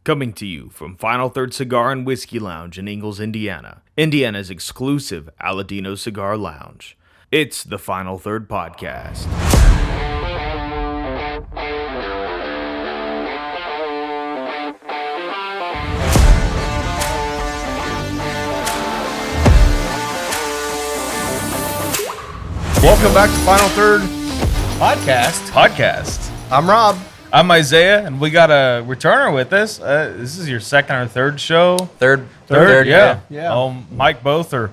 Coming to you from Final Third Cigar and Whiskey Lounge in Ingalls, Indiana, Indiana's exclusive Aladino Cigar Lounge. It's the Final Third Podcast. Welcome back to Final Third Podcast. I'm Rob. I'm Isaiah, and we got a returner with us. This is your second or third show? Third, yeah. Yeah. Oh, Mike Bothur.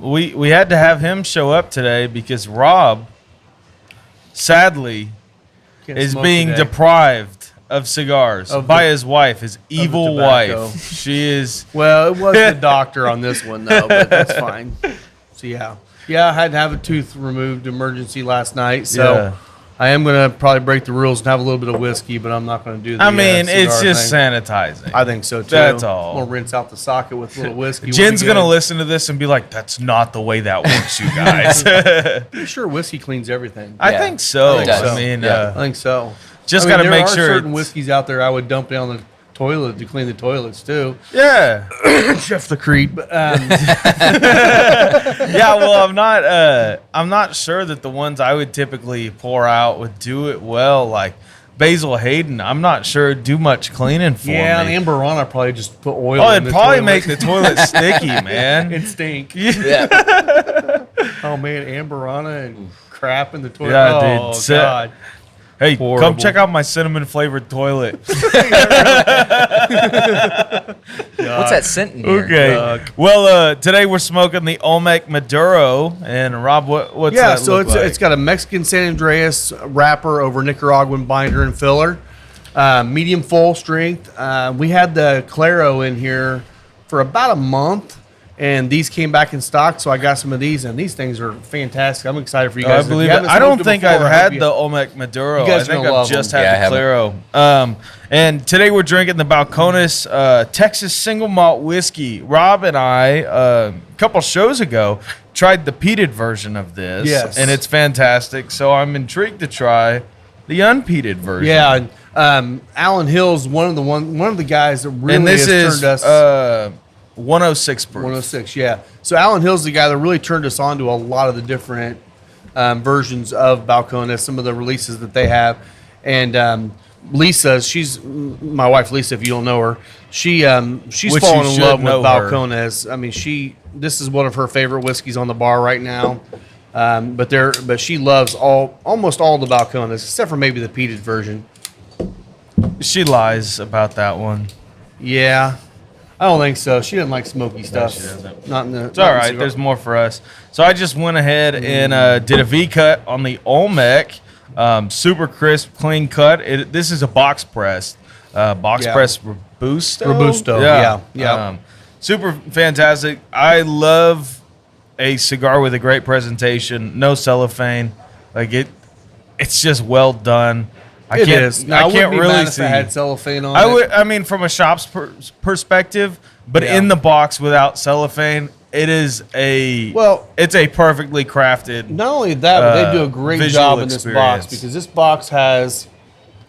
We had to have him show up today because Rob, sadly, Can't is smoke being today. deprived of cigars by his wife, his evil tobacco. wife. She is. Well, it was the doctor on this one, though, but that's fine. So, yeah. Yeah, I had to have a tooth removed emergency last night, so Yeah. I am going to probably break the rules and have a little bit of whiskey, but I'm not going to do the I mean, it's cigar just thing. sanitizing. I think so, too. That's all. We'll rinse out the socket with a little whiskey. Jen's going going to listen to this and be like, that's not the way that works, you guys. I'm sure whiskey cleans everything. I think so. I think so. I mean, I think so. just I got mean, to make sure. There are certain it's- whiskeys out there I would dump down the toilet to clean the toilets, too. Yeah. Chef the Creed, but Yeah, well, I'm not sure that the ones I would typically pour out would do it well. Like Basil Hayden, I'm not sure it'd do much cleaning for yeah, me. and Amberana probably just put oil. Oh, in it'd the probably toilet. make the toilet sticky, man. It stink. Yeah. Oh man, Amberana and crap in the toilet. Yeah, dude. Oh god. Hey, Horrible. come check out my cinnamon flavored toilet. What's that scent in here? Okay. Well, today we're smoking the Olmec Maduro, and Rob, what's Yeah, that so look like? it's got a Mexican San Andreas wrapper over Nicaraguan binder and filler, medium full strength. We had the Claro in here for about a month, and these came back in stock, so I got some of these, and these things are fantastic. I'm excited for you I guys. If you believe it. haven't I don't smoked it think before, I've I hope had you- the Olmec Maduro. You guys I think are gonna I've love just them. Yeah, I had the Claro. And today we're drinking the Balcones Texas Single Malt Whiskey. Rob and I, a couple shows ago, tried the peated version of this. Yes. And it's fantastic. So I'm intrigued to try the unpeated version. Yeah, and Alan Hill's one of the guys that really And this has is turned us 106 proof. 106. Yeah, so Alan Hill's the guy that really turned us on to a lot of the different versions of Balcones, some of the releases that they have, and Lisa, she's my wife Lisa. If you don't know her, she's Which fallen you in should love with know her. Balcones. I mean, this is one of her favorite whiskeys on the bar right now. But she loves almost all the Balcones except for maybe the peated version. She lies about that one. Yeah, I don't think so. She doesn't like smoky stuff. she doesn't. Not in the. It's all right. There's more for us. So I just went ahead and did a V cut on the Olmec. Super crisp, clean cut. This is a box press. Box Yeah. press Robusto. Robusto, yeah. Super fantastic. I love a cigar with a great presentation. No cellophane. Like it's just well done. I It can't. is. Now, I can't wouldn't be really mad if see. it had cellophane on I it. would. I mean, from a shop's perspective, but Yeah. in the box without cellophane, it is a. Well- it's a perfectly crafted. Not only that, but they do a great visual job in this box experience. because this box has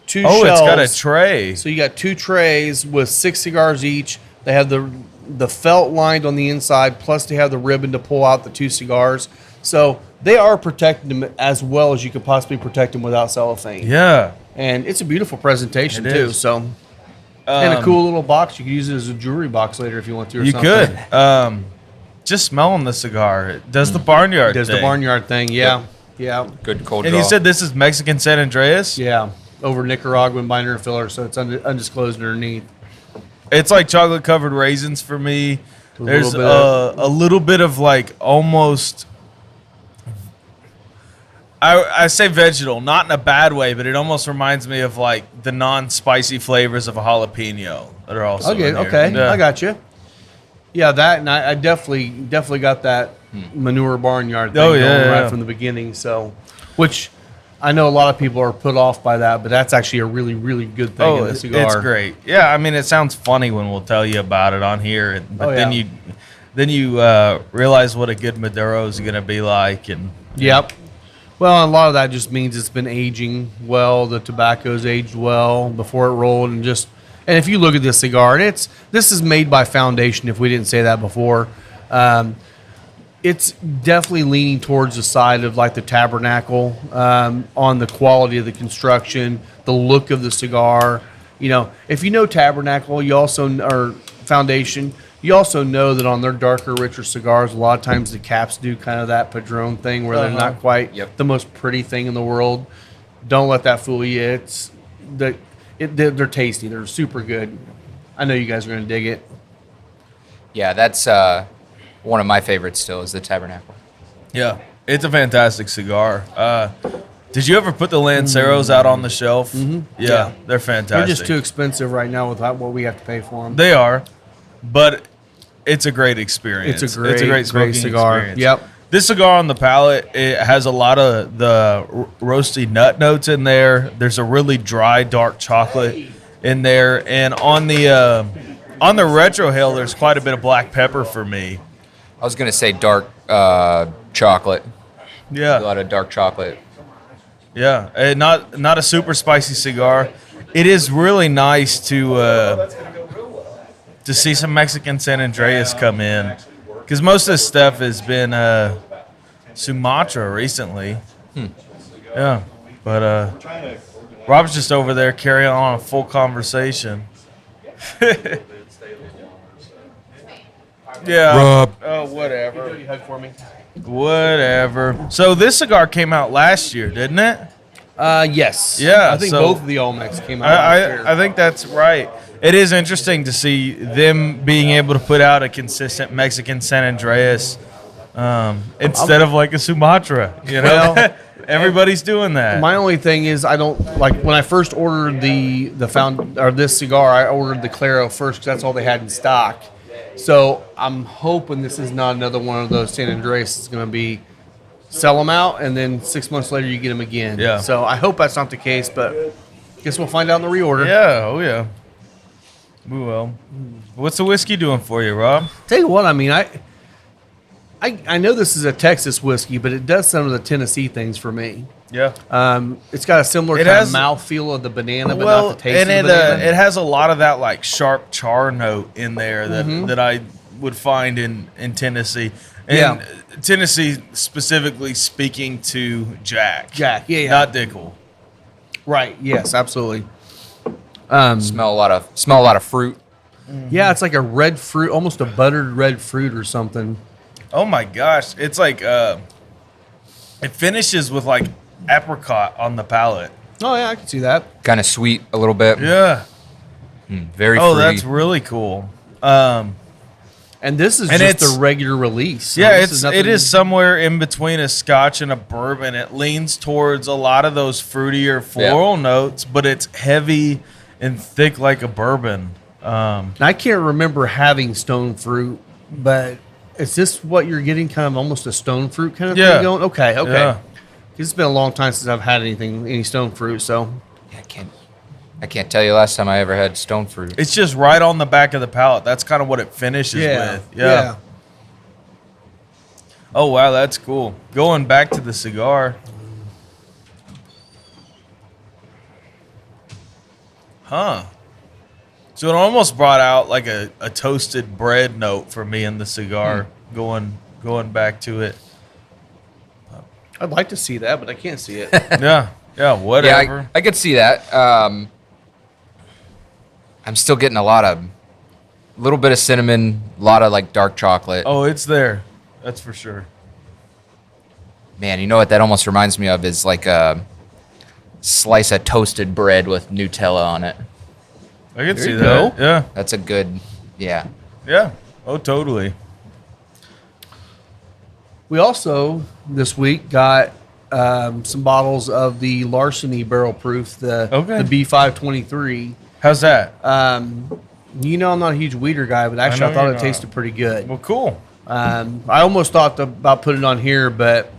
two Oh, shelves. it's got a tray. So you got two trays with 6 cigars each. They have the felt lined on the inside, plus they have the ribbon to pull out the 2 cigars. So they are protecting them as well as you could possibly protect them without cellophane. Yeah. And it's a beautiful presentation It too. is. So and a cool little box. You could use it as a jewelry box later if you want to. Or You something. could. Just smelling the cigar. It does the barnyard. Does the thing. barnyard thing? Yeah, yeah, Good cold And draw. you said this is Mexican San Andreas. yeah. Over Nicaraguan binder and filler, so it's undisclosed underneath. It's like chocolate covered raisins for me. There's little bit a little bit of like almost. I say vegetal, not in a bad way, but it almost reminds me of like the non-spicy flavors of a jalapeno that are also Okay, in here. okay, Yeah. I got you. Yeah, that and I definitely got that manure barnyard thing Oh, going yeah, right yeah. from the beginning. So, which I know a lot of people are put off by that, but that's actually a really, really good thing in Oh, the cigar. it's great. Yeah, I mean, it sounds funny when we'll tell you about it on here, but Oh, then yeah. you realize what a good Maduro is going to be like, and Yep. Well, a lot of that just means it's been aging well. The tobacco's aged well before it rolled, and just And if you look at this cigar, and this is made by Foundation, if we didn't say that before. It's definitely leaning towards the side of like the Tabernacle on the quality of the construction, the look of the cigar. You know, if you know Tabernacle, you also or Foundation, you also know that on their darker, richer cigars, a lot of times the caps do kind of that Padron thing where they're not quite the most pretty thing in the world. Don't let that fool you. They're tasty. They're super good. I know you guys are going to dig it. Yeah, that's one of my favorites still is the Tabernacle. Yeah, it's a fantastic cigar. Did you ever put the Lanceros out on the shelf? Mm-hmm. Yeah, they're fantastic. They're just too expensive right now with what we have to pay for them. They are, but it's a great experience. It's a great cigar. Experience. Yep. This cigar on the palate, it has a lot of the roasty nut notes in there. There's a really dry, dark chocolate in there, and on the retrohale, there's quite a bit of black pepper for me. I was going to say dark chocolate. Yeah. A lot of dark chocolate. Yeah, and not a super spicy cigar. It is really nice to see some Mexican San Andreas come in, because most of this stuff has been Sumatra recently. Yeah, but Rob's just over there carrying on a full conversation. Yeah. Rob. Oh, whatever. You hug for me. Whatever. So this cigar came out last year, didn't it? Yes. Yeah, I think so- both of the Olmecs came out last year. I think that's right. It is interesting to see them being able to put out a consistent Mexican San Andreas instead of like a Sumatra. You know, Well, everybody's doing that. My only thing is I don't like when I first ordered this cigar. I ordered the Claro first because that's all they had in stock. So I'm hoping this is not another one of those San Andreas. It's going to be sell them out and then 6 months later you get them again. Yeah. So I hope that's not the case, but guess we'll find out in the reorder. Yeah. Oh yeah. We will. What's the whiskey doing for you, Rob? Tell you what, I mean, I know this is a Texas whiskey, but it does some of the Tennessee things for me. Yeah. It's got a similar It kind has- of mouthfeel of the banana, but Well, not the taste and of the banana. it has a lot of that like sharp char note in there that I would find in Tennessee. And Yeah. Tennessee specifically speaking to Jack. Jack, yeah. Not Dickel. Right, yes, absolutely. Smell a lot of fruit. Yeah, it's like a red fruit, almost a buttered red fruit or something. Oh my gosh. It's like it finishes with like apricot on the palate. Oh, yeah, I can see that. Kind of sweet a little bit. Yeah. Very Oh, fruity. that's really cool. And this is And just it's- a regular release. So Yeah, this it is somewhere in between a scotch and a bourbon. It leans towards a lot of those fruitier floral notes, but it's heavy and thick like a bourbon. I can't remember having stone fruit, but is this what you're getting? Kind of almost a stone fruit kind of Yeah. thing going? Okay. Yeah. 'Cause it's been a long time since I've had any stone fruit, so. Yeah, I can't tell you last time I ever had stone fruit. It's just right on the back of the palate. That's kind of what it finishes with. Yeah. Oh, wow, that's cool. Going back to the cigar. Huh. So it almost brought out like a toasted bread note for me in the cigar, going back to it. I'd like to see that, but I can't see it. Yeah, whatever. Yeah, I could see that. I'm still getting a little bit of cinnamon, a lot of like dark chocolate. Oh, it's there. That's for sure. Man, you know what that almost reminds me of is like a slice of toasted bread with Nutella on it. I can see you that. go. Yeah. That's a good, yeah. Yeah. Oh, totally. We also, this week, got some bottles of the Larceny Barrel Proof, the B523. How's that? You know I'm not a huge weeder guy, but actually I know thought you're it not. tasted pretty good. Well, cool. I almost thought about putting it on here, but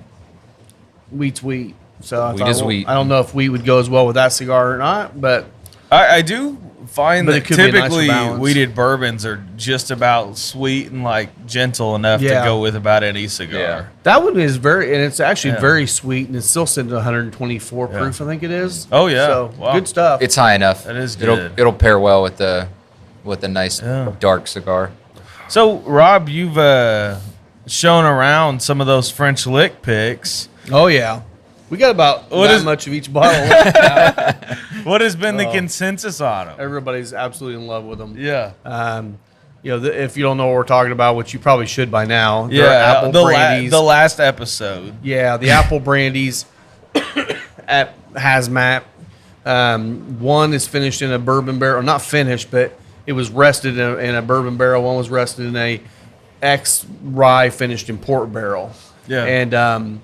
wheat's wheat. So I Wheat thought, is wheat. I don't know if wheat would go as well with that cigar or not, but I do find But that it could be a nicer typically balance. weeded bourbons are just about sweet and like gentle enough to Yeah. go with about any cigar. Yeah. That one is and it's actually Yeah. very sweet, and it's still sitting at 124 proof, I think it is. Oh, yeah. So, Wow. good stuff. It's high enough. That is It'll good. it'll pair well with a nice Yeah. dark cigar. So, Rob, you've shown around some of those French lick picks. Oh, yeah. We got about What that is- much of each bottle. What has been the consensus on them? Everybody's absolutely in love with them. Yeah. If you don't know what we're talking about, which you probably should by now, they're Yeah, apple the brandies. last episode. Yeah, the apple brandies at Hazmat. One is finished in a bourbon barrel. Not finished, but it was rested in a bourbon barrel. One was rested in a X rye finished in port barrel. Yeah. And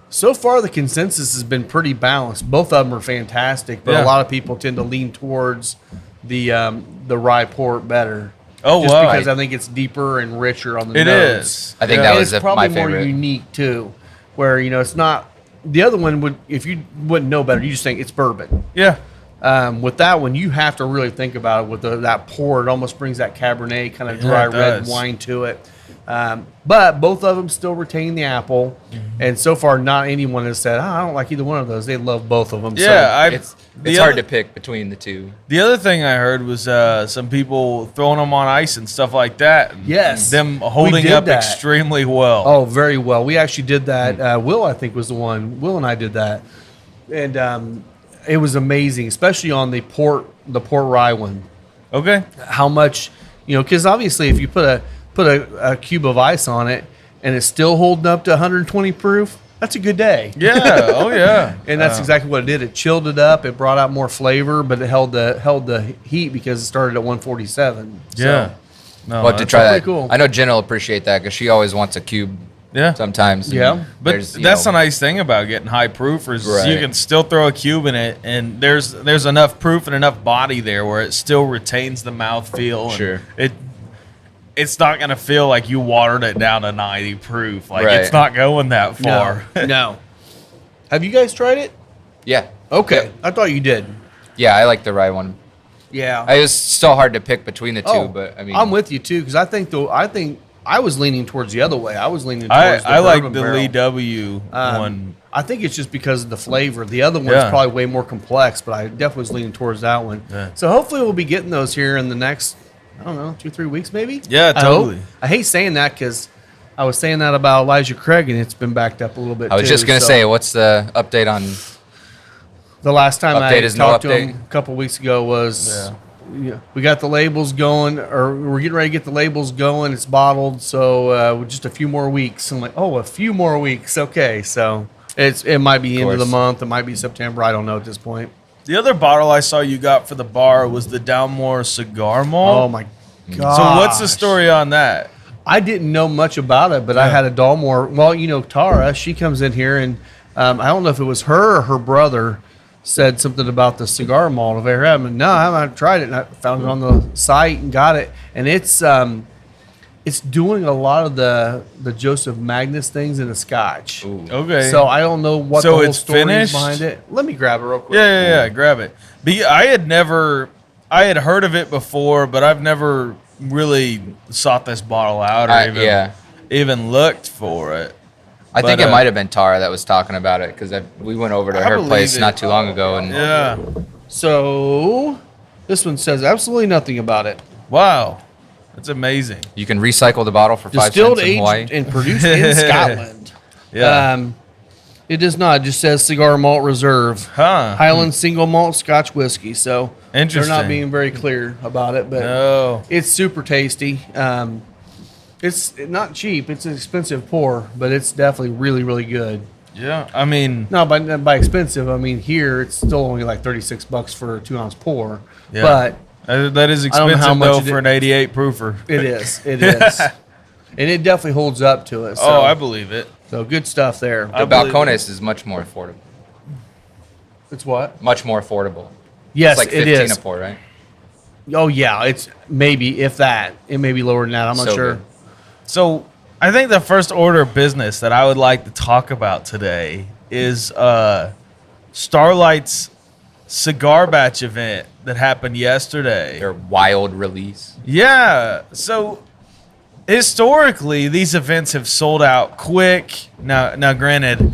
so far, the consensus has been pretty balanced. Both of them are fantastic, but Yeah. a lot of people tend to lean towards the rye port better. Oh, Just wow. because I think it's deeper and richer on the It nose. is. I think Yeah. that And was it's probably my more favorite. unique too, where it's not. The other one would, if you wouldn't know better, you just think it's bourbon. Yeah. With that one, you have to really think about it. With that pour, it almost brings that Cabernet kind of Yeah, dry it red does. wine to it. But both of them still retain the apple, Mm-hmm. and so far, not anyone has said, I don't like either one of those. They love both of them. Yeah. It's the hard other- to pick between the two. The other thing I heard was some people throwing them on ice and stuff like that. and Yes. Them We holding did up that. extremely well. Oh, very well. We actually did that. Will, I think, was the one. Will and I did that, and it was amazing, especially on the port rye one. Okay. How much, because obviously, if you put a cube of ice on it and it's still holding up to 120 proof, that's a good day. Yeah. Oh, yeah. And that's exactly what it did. It chilled it up. It brought out more flavor, but it held the heat because it started at 147. So, Yeah. No, We'll have to that's try that. pretty cool. I know Jen will appreciate that because she always wants a cube Yeah. sometimes. Yeah. But There's, that's you the know, nice thing about getting high proofers. Right. You can still throw a cube in it, and there's enough proof and enough body there where it still retains the mouthfeel. and Sure. It's not gonna feel like you watered it down to 90 proof. Like Right. it's not going that far. No. Have you guys tried it? Yeah. Okay. Yeah. I thought you did. Yeah, I like the rye one. Yeah. It was still hard to pick between the two, but I mean, I'm with you too because I think I was leaning towards the other way. I was leaning I towards the like bourbon the barrel. Lee W one. I think it's just because of the flavor. The other one's Yeah. probably way more complex, but I definitely was leaning towards that one. Yeah. So hopefully we'll be getting those here in the next, I don't know, 2-3 weeks maybe. Yeah, I hope. totally. I hate saying that because I was saying that about Elijah Craig and it's been backed up a little bit. I was too, just gonna so say, what's the update on? the last time I Update is no talked to update. him a couple weeks ago was. Yeah, we got the labels going, or we're getting ready to get the labels going. It's bottled, so with just a few more weeks. I'm like, oh, a few more weeks. Okay, so it might be end of the course. month. It might be September. I don't know at this point. The other bottle I saw you got for the bar was the Dalmore cigar malt. Oh my god! So what's the story on that? I didn't know much about it, but I Yeah. had a Dalmore. Well, Tara, she comes in here, and I don't know if it was her or her brother said something about the cigar malt of Air Heaven. No, I haven't tried it. And I found it on the site and got it, and it's doing a lot of the Joseph Magnus things in a Scotch. Okay. So I don't know what So the whole it's story finished? is behind it. Let me grab it real quick. Yeah, grab it. But yeah, I had heard of it before, but I've never really sought this bottle out or even looked for it. I think But, it might have been Tara that was talking about it because we went over to I her believe place it. not too long ago, and Yeah. So this one says absolutely nothing about it. Wow. That's amazing. you can recycle the bottle for 5 Distilled, cents in Hawaii. aged, and produced in Scotland. Yeah. It does not. It just says cigar malt reserve. Huh. Highland single malt Scotch whiskey. So they're Interesting. not being very clear about it, but No. it's super tasty. It's not cheap. It's an expensive pour, but it's definitely really, really good. Yeah. I mean, No, by expensive, I mean here it's still only like $36 for a 2-ounce pour. Yeah. But that is I don't know how expensive much though it for an 88 proofer. it is. It is. And it definitely holds up to it. So, Oh, I believe it. so good stuff there. I The believe Balcones is much more affordable. It's what? Much more affordable. Yes, It's like it 15 is. a pour, right? Oh yeah, it's maybe if that. It may be lower than that. I'm not So sure. good. So I think the first order of business that I would like to talk about today is Starlight's cigar batch event that happened yesterday. Their wild release. Yeah. So historically, these events have sold out quick. Now, granted,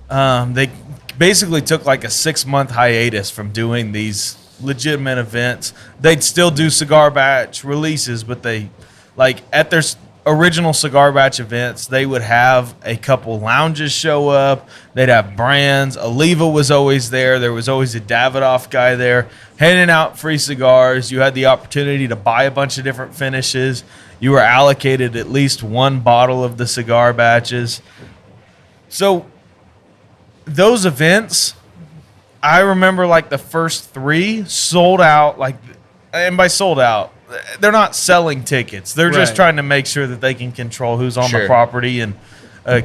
they basically took like a 6-month hiatus from doing these legitimate events. They'd still do cigar batch releases, but they, like, at their original cigar batch events, they would have a couple lounges show up. They'd have brands. Oliva was always there. There was always a Davidoff guy there handing out free cigars. You had the opportunity to buy a bunch of different finishes. You were allocated at least one bottle of the cigar batches. So those events, I remember like the first 3 sold out, like, and by sold out, they're not selling tickets. They're just Right. trying to make sure that they can control who's on the Sure. property and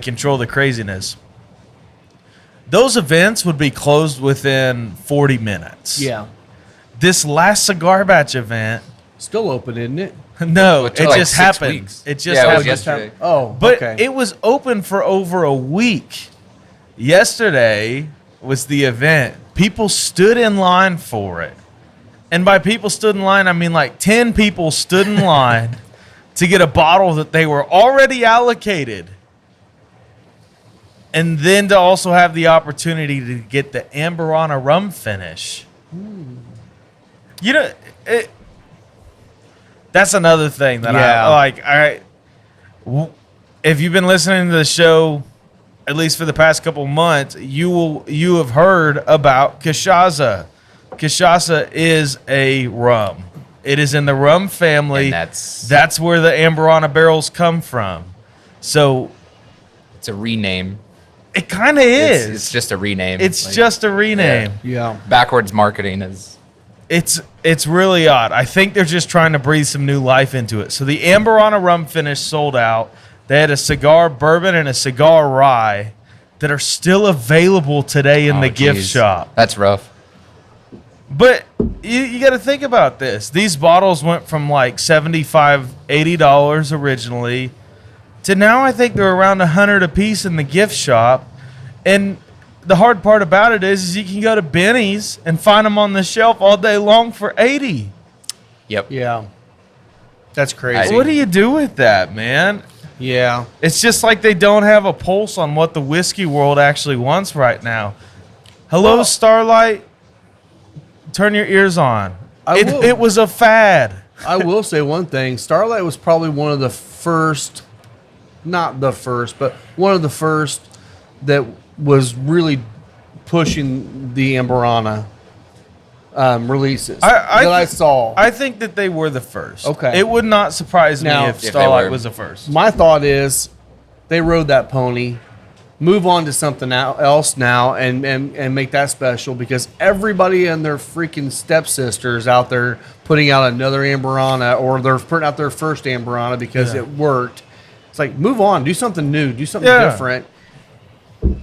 control the craziness. Those events would be closed within 40 minutes. Yeah. This last cigar batch event, Still open, isn't it? no, It it took like just 6 happened. weeks. It just Yeah, it was happened. yesterday. Oh, But okay. it was open for over a week. Yesterday was the event. People stood in line for it. And by people stood in line, I mean like 10 people stood in line to get a bottle that they were already allocated. And then to also have the opportunity to get the Amberana rum finish. You know, that's another thing that Yeah. I like. If you've been listening to the show, at least for the past couple months, you have heard about Cachaça. Cachaça is a rum. It is in the rum family. And That's where the Amberana barrels come from. So it's a rename. it kind of is. It's just a rename. It's Like, just a rename. yeah. backwards marketing is. It's really odd. I think they're just trying to breathe some new life into it. So the Amberana rum finish sold out. They had a cigar bourbon and a cigar rye that are still available today in the gift geez. shop. That's rough. But you got to think about this. These bottles went from like $75, $80 originally to now I think they're around $100 a piece in the gift shop. And the hard part about it is you can go to Benny's and find them on the shelf all day long for $80. Yep. Yeah. That's crazy. What do you do with that, man? Yeah. It's just like they don't have a pulse on what the whiskey world actually wants right now. Hello, Starlight. Turn your ears on. I will. It was a fad. I will say one thing. Starlight was probably one of the first, not the first, but one of the first that was really pushing the Amberana releases that I saw. I think that they were the first. Okay. It would not surprise Now- me If if they Starlight were. was the first. My thought is they rode that pony, move on to something else now and make that special because everybody and their freaking stepsisters out there putting out another Amberana or they're putting out their first Amberana because Yeah. it worked. It's like, move on, do something new, do something Yeah. different.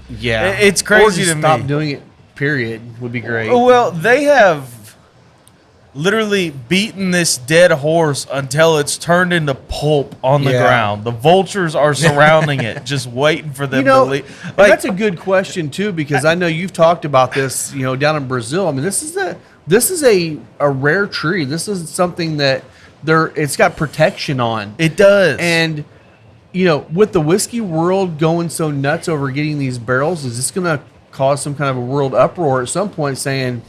Yeah. It's Or crazy just to stop me. doing it, period, would be great. Oh, well, they have literally beaten this dead horse until it's turned into pulp on the Yeah. ground. The vultures are surrounding it, just waiting for them You know, to leave. and Like, that's a good question too, because I know you've talked about this, down in Brazil. I mean, this is a rare tree. This is something that it's got protection on. it does. And with the whiskey world going so nuts over getting these barrels, is this going to cause some kind of a world uproar at some point saying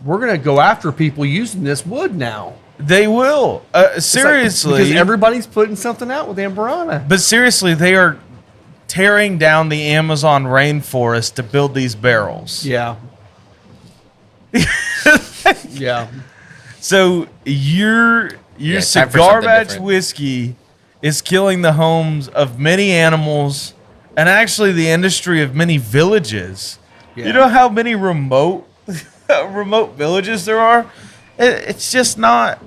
we're going to go after people using this wood now? they will. It's like- Seriously. because everybody's putting something out with Amberana. But seriously, they are tearing down the Amazon rainforest to build these barrels. Yeah. Yeah. So your Yeah, time for cigar something batch different. whiskey is killing the homes of many animals and actually the industry of many villages. Yeah. You know how many remote villages there are? It's just not.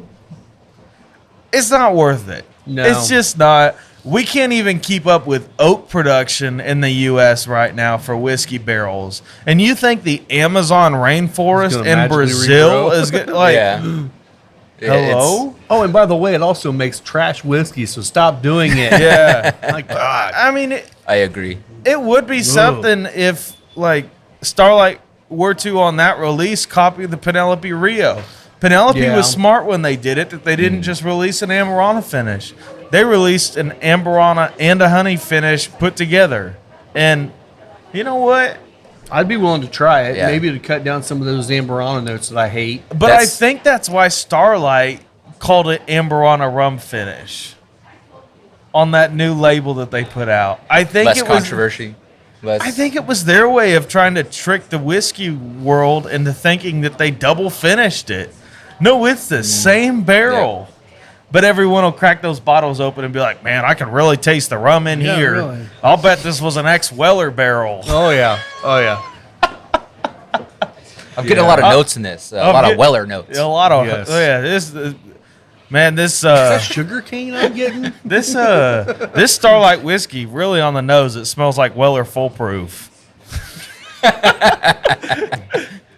It's not worth it. No. It's just not. We can't even keep up with oak production in the U.S. right now for whiskey barrels. And you think the Amazon rainforest gonna in magically Brazil regrow? is good? Like, Yeah. hello? Oh, and by the way, it also makes trash whiskey, so stop doing it. Yeah. My God. I mean, I agree. it would be something if, like, Starlight were to on that release copy the Penelope Rio. Penelope Yeah. was smart when they did it, that they didn't just release an Amberana finish. They released an Amberana and a honey finish put together. And you know what? I'd be willing to try it, Yeah. maybe to cut down some of those Amberana notes that I hate. But I think that's why Starlight called it Amberana rum finish on that new label that they put out. I think Less it was controversy. Less. I think it was their way of trying to trick the whiskey world into thinking that they double finished it. No, it's the same barrel. But everyone will crack those bottles open and be like, man, I can really taste the rum in Yeah, here. really. I'll bet this was an ex-Weller barrel. Oh, yeah. Oh, yeah. I'm getting a lot of notes in this. A lot of Weller notes. A lot of, Yes. this Sugar cane I'm getting? this Starlight whiskey really on the nose. It smells like Weller Full Proof.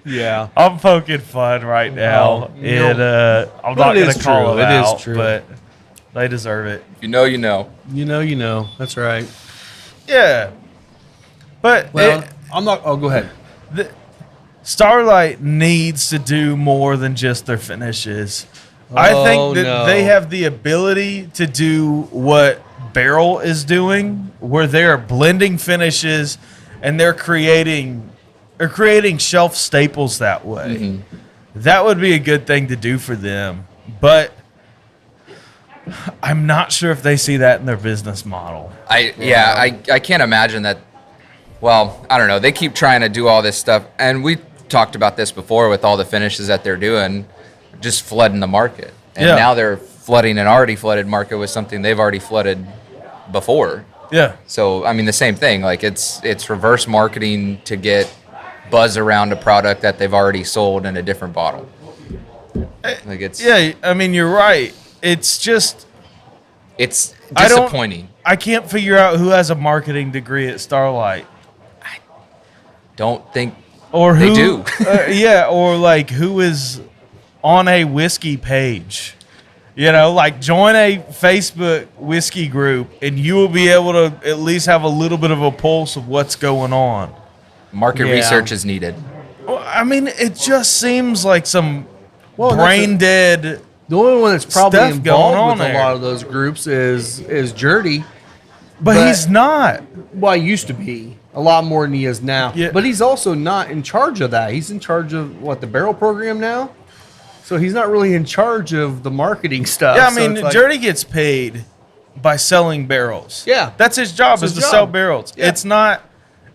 Yeah. I'm poking fun right now, Oh, and I'm But not it going is to call true. it It is out, true. but they deserve it. You know, you know. You know. That's right. Yeah, but Well, I'm not. Oh, go ahead. Starlight needs to do more than just their finishes. I Oh, think that no. they have the ability to do what Barrel is doing, where they're blending finishes and they're creating shelf staples that way. Mm-hmm. That would be a good thing to do for them. But I'm not sure if they see that in their business model. I can't imagine that. Well, I don't know. They keep trying to do all this stuff, and we talked about this before with all the finishes that they're doing, just flooding the market. And Yeah. now they're flooding an already flooded market with something they've already flooded before. Yeah. So I mean, the same thing. Like it's reverse marketing to get buzz around a product that they've already sold in a different bottle. Like it's Yeah, I mean, you're right. It's just it's I don't- disappointing. I can't figure out who has a marketing degree at Starlight. Don't think Or They who, do. Yeah, or like who is on a whiskey page. You know, like join a Facebook whiskey group and you will be able to at least have a little bit of a pulse of what's going on. market Yeah. research is needed. Well, I mean, it just seems like some Well, that's brain dead. The only one that's probably Stuff going involved on with a there. lot of those groups is Jerdy. But he's not. Well, he used to be a lot more than he is now. Yeah. But he's also not in charge of that. He's in charge of what, the barrel program now? So he's not really in charge of the marketing stuff. Yeah, I So mean, it's like- Journey gets paid by selling barrels. Yeah. That's his job, That's is his to sell job. barrels. Yeah.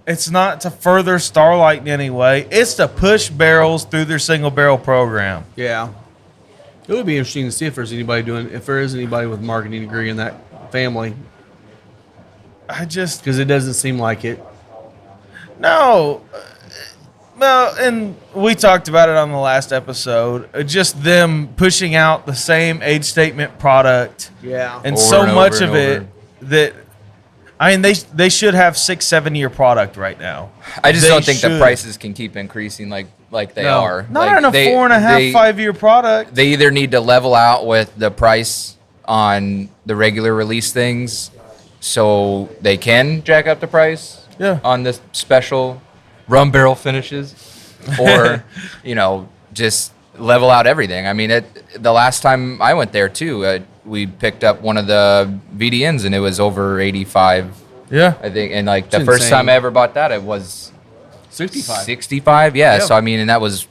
It's not to further Starlight in any way. It's to push barrels through their single barrel program. Yeah. It would be interesting to see if there is anybody with a marketing degree in that family, I just because it doesn't seem like it. no. Well, and we talked about it on the last episode. Just them pushing out the same age statement product, Yeah. and Over so and much over of and it over. that. I mean, they should have 6-7 year product right now. I just They don't think the should. prices can keep increasing like they No. are. Not Like on a they- 4.5, they- 5 year product. They either need to level out with the price on the regular release things, so they can jack up the price Yeah. on the special rum barrel finishes, or just level out everything. I mean, the last time I went there too, we picked up one of the VDNs and it was over 85, Yeah. I think. And like It's the first insane. time I ever bought that, it was 65. 65. Yeah. Yeah. So I mean, and that was,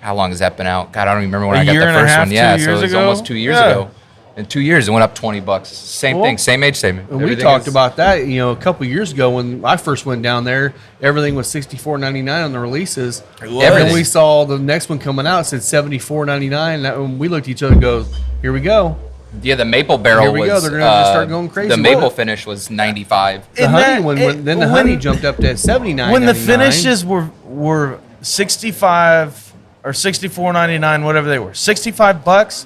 how long has that been out? God, I don't even remember when A I got year the and a first half, one. Yeah. 2 So years it was ago? almost 2 years Yeah. ago. In 2 years, it went up $20. Same Well, thing, same age statement. And we Everything talked is- about that, a couple years ago when I first went down there. Everything was $64.99 on the releases. It And was. then we saw the next one coming out, it said $74.99. That when we looked at each other and go, "Here we go." Yeah, the maple barrel Here we was. go, they're gonna just start going crazy The with maple it. finish was 95. The And honey that- one, it- then the when- honey jumped up to $79. When the finishes were 65 or 64.99, whatever they were, $65.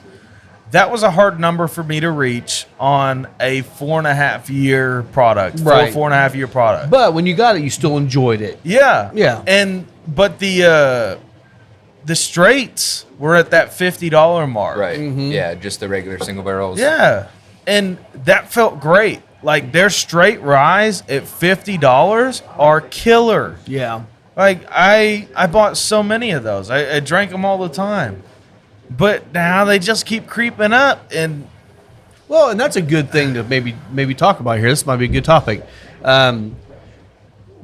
That was a hard number for me to reach on a 4.5 year product. Right. 4.5 year product. But when you got it, you still enjoyed it. Yeah. Yeah. But the straights were at that $50 mark. Right. Yeah, just the regular single barrels. Yeah. And that felt great. Like their straight rise at $50 are killer. Yeah. Like I bought so many of those. I drank them all the time. But now they just keep creeping up, and Well, and that's a good thing to maybe talk about here. This might be a good topic.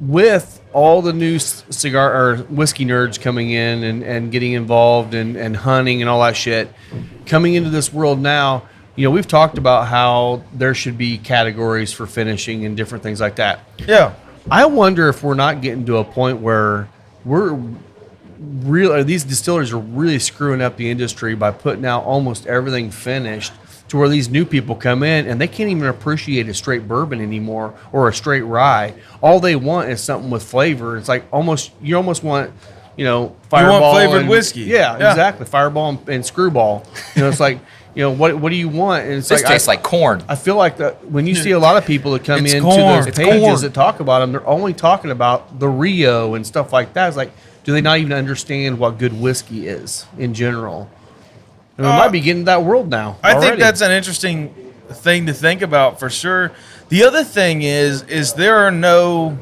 With all the new cigar or whiskey nerds coming in and getting involved and hunting and all that shit, coming into this world now, we've talked about how there should be categories for finishing and different things like that. yeah. I wonder if we're not getting to a point where these distillers are really screwing up the industry by putting out almost everything finished, to where these new people come in and they can't even appreciate a straight bourbon anymore or a straight rye. All they want is something with flavor. It's like you almost want, Fireball. flavored and, whiskey. Yeah, exactly. Fireball and Screwball. It's like, what do you want? And it's This tastes like corn. I feel like that when you see a lot of people that come It's into corn. those It's pages corn. that talk about them, they're only talking about the Rio and stuff like that. It's like, do they not even understand what good whiskey is in general? And we might be getting to that world now. I think already. that's an interesting thing to think about for sure. The other thing is there are no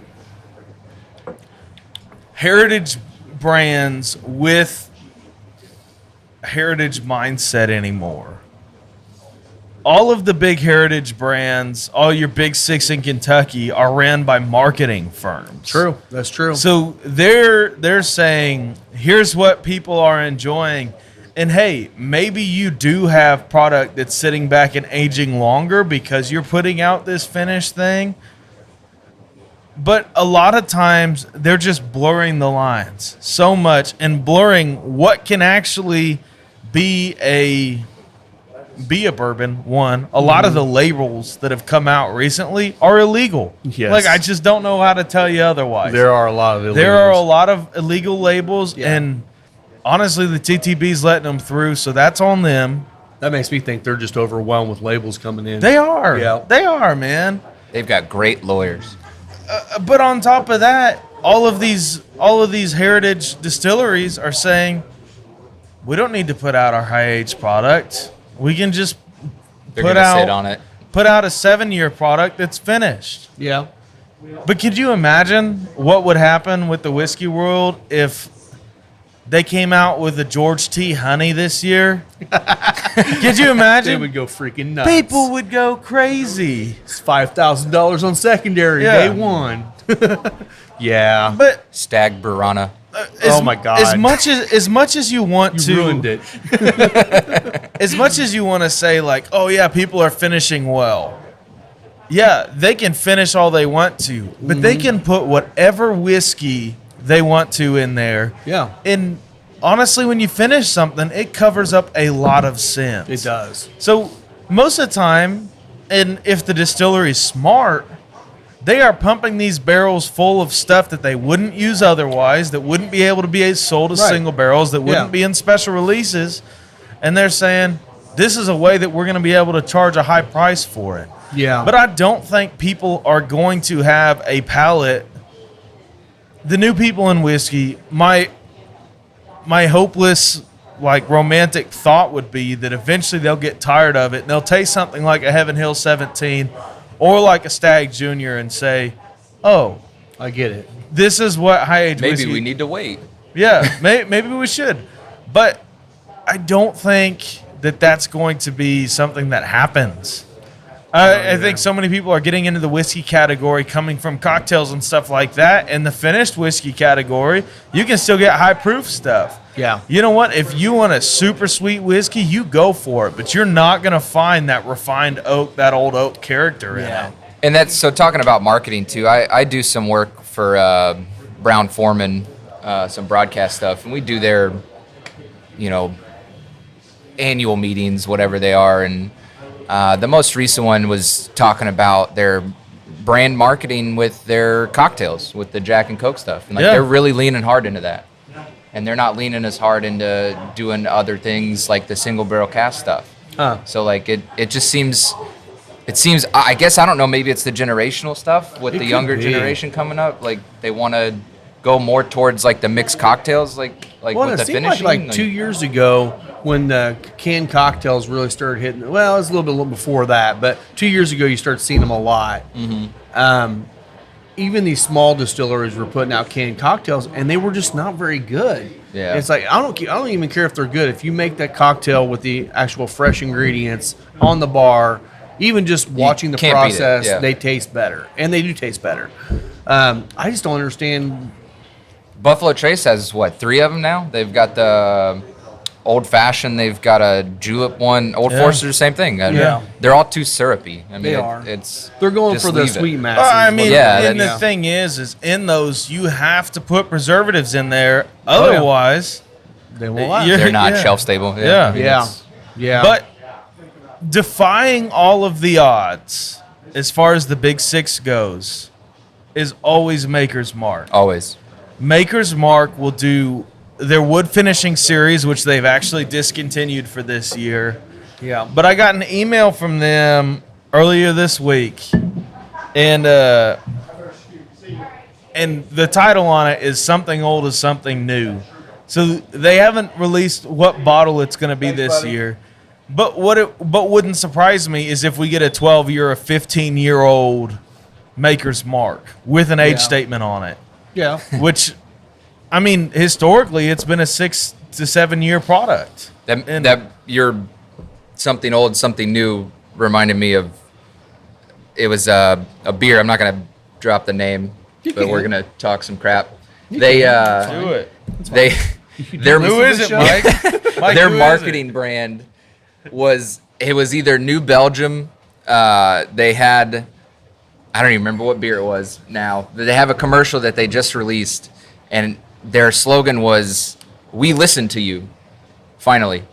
heritage brands with heritage mindset anymore. All of the big heritage brands, all your big six in Kentucky, are ran by marketing firms. true. That's true. So they're saying, here's what people are enjoying. And hey, maybe you do have product that's sitting back and aging longer because you're putting out this finished thing. But a lot of times they're just blurring the lines so much and blurring what can actually be a bourbon. One, a lot of the labels that have come out recently are illegal. Yes. Like, I just don't know how to tell you otherwise. there are a lot of There are a illegals. lot of illegal labels, Yeah. and honestly, the TTB's letting them through, so that's on them. That makes me think they're just overwhelmed with labels coming in. They are. Yeah. They are, man. They've got great lawyers. But on top of that, all of these heritage distilleries are saying, we don't need to put out our high age product. We can just They're put going to sit on it. a 7-year product that's finished. Yeah. But could you imagine what would happen with the whiskey world if they came out with a George T. Honey this year? Could you They imagine? would go freaking nuts. People would go crazy. It's $5,000 on secondary Yeah. day one. Yeah. But Stag Burana. Oh my God. As much as you want You to ruined it. as much as you want to say, like, oh yeah, people are finishing well. Yeah, they can finish all they want to, but they can put whatever whiskey they want to in there. Yeah. And honestly, when you finish something, it covers up a lot of sins. It does. So most of the time, and if the distillery's smart, they are pumping these barrels full of stuff that they wouldn't use otherwise, that wouldn't be able to be sold as Right. single barrels, that wouldn't Yeah. be in special releases. And they're saying, this is a way that we're going to be able to charge a high price for it. Yeah. But I don't think people are going to have a palate. The new people in whiskey, my hopeless, like, romantic thought would be that eventually they'll get tired of it and they'll taste something like a Heaven Hill 17 or like a Stag Junior and say, oh, I get it. this is what high age Maybe whiskey. we need to wait. Yeah, maybe we should. But I don't think that that's going to be something that happens. I think so many people are getting into the whiskey category coming from cocktails and stuff like that. And the finished whiskey category, you can still get high proof stuff. Yeah. You know what? If you want a super sweet whiskey, you go for it. But you're not going to find that refined oak, that old oak character in it. And that's so talking about marketing too. I do some work for Brown Foreman, some broadcast stuff, and we do their, annual meetings, whatever they are. And the most recent one was talking about their brand marketing with their cocktails, with the Jack and Coke stuff, and they're really leaning hard into that. And they're not leaning as hard into doing other things like the single barrel cask stuff. So like it just seems. It seems, I guess, I don't know, maybe it's the generational stuff with the younger generation coming up. Like, they want to go more towards, like, the mixed cocktails, like Well, with it the seemed finishing. like 2 years ago when the canned cocktails really started hitting. Well, it was a little bit before that, but 2 years ago you started seeing them a lot. Mm-hmm. even these small distilleries were putting out canned cocktails, and they were just not very good. Yeah. It's like I don't even care if they're good. If you make that cocktail with the actual fresh ingredients on the bar, even just watching the can't beat it, process, yeah. they taste better, and they do taste better. I just don't understand. Buffalo Trace has what, 3 of them now? They've got the Old Fashioned. They've got a julep one. Old Forester, same thing. Yeah. They're all too syrupy. I mean, They are. They're Going just for the leave it. sweet masses. I mean, Yeah, and the that's- thing is in those you have to put preservatives in there, Oh, yeah. otherwise They will last. you're- They're not Yeah. shelf stable. Yeah. I mean, Yeah, it's- yeah. But defying all of the odds as far as the Big Six goes is always Maker's Mark. Always. Maker's Mark will do their wood finishing series, which they've actually discontinued for this year. yeah, But I got an email from them earlier this week, and the title on it is "Something Old is Something New." So they haven't released what bottle it's going to be this year. But what wouldn't surprise me is if we get a 12-year or 15-year-old Maker's Mark with an age Yeah. statement on it, yeah. which, I mean, historically it's been a 6 to 7 year product. And- That your something old, something new reminded me of. It was a beer. I'm not gonna drop the name, but we're gonna talk some crap. They Do it. they their Who is it, Mike? Mike, their who is marketing brand was either New Belgium. They had, I don't even remember what beer it was now. They have a commercial that they just released, and their slogan was "We listen to you." Finally,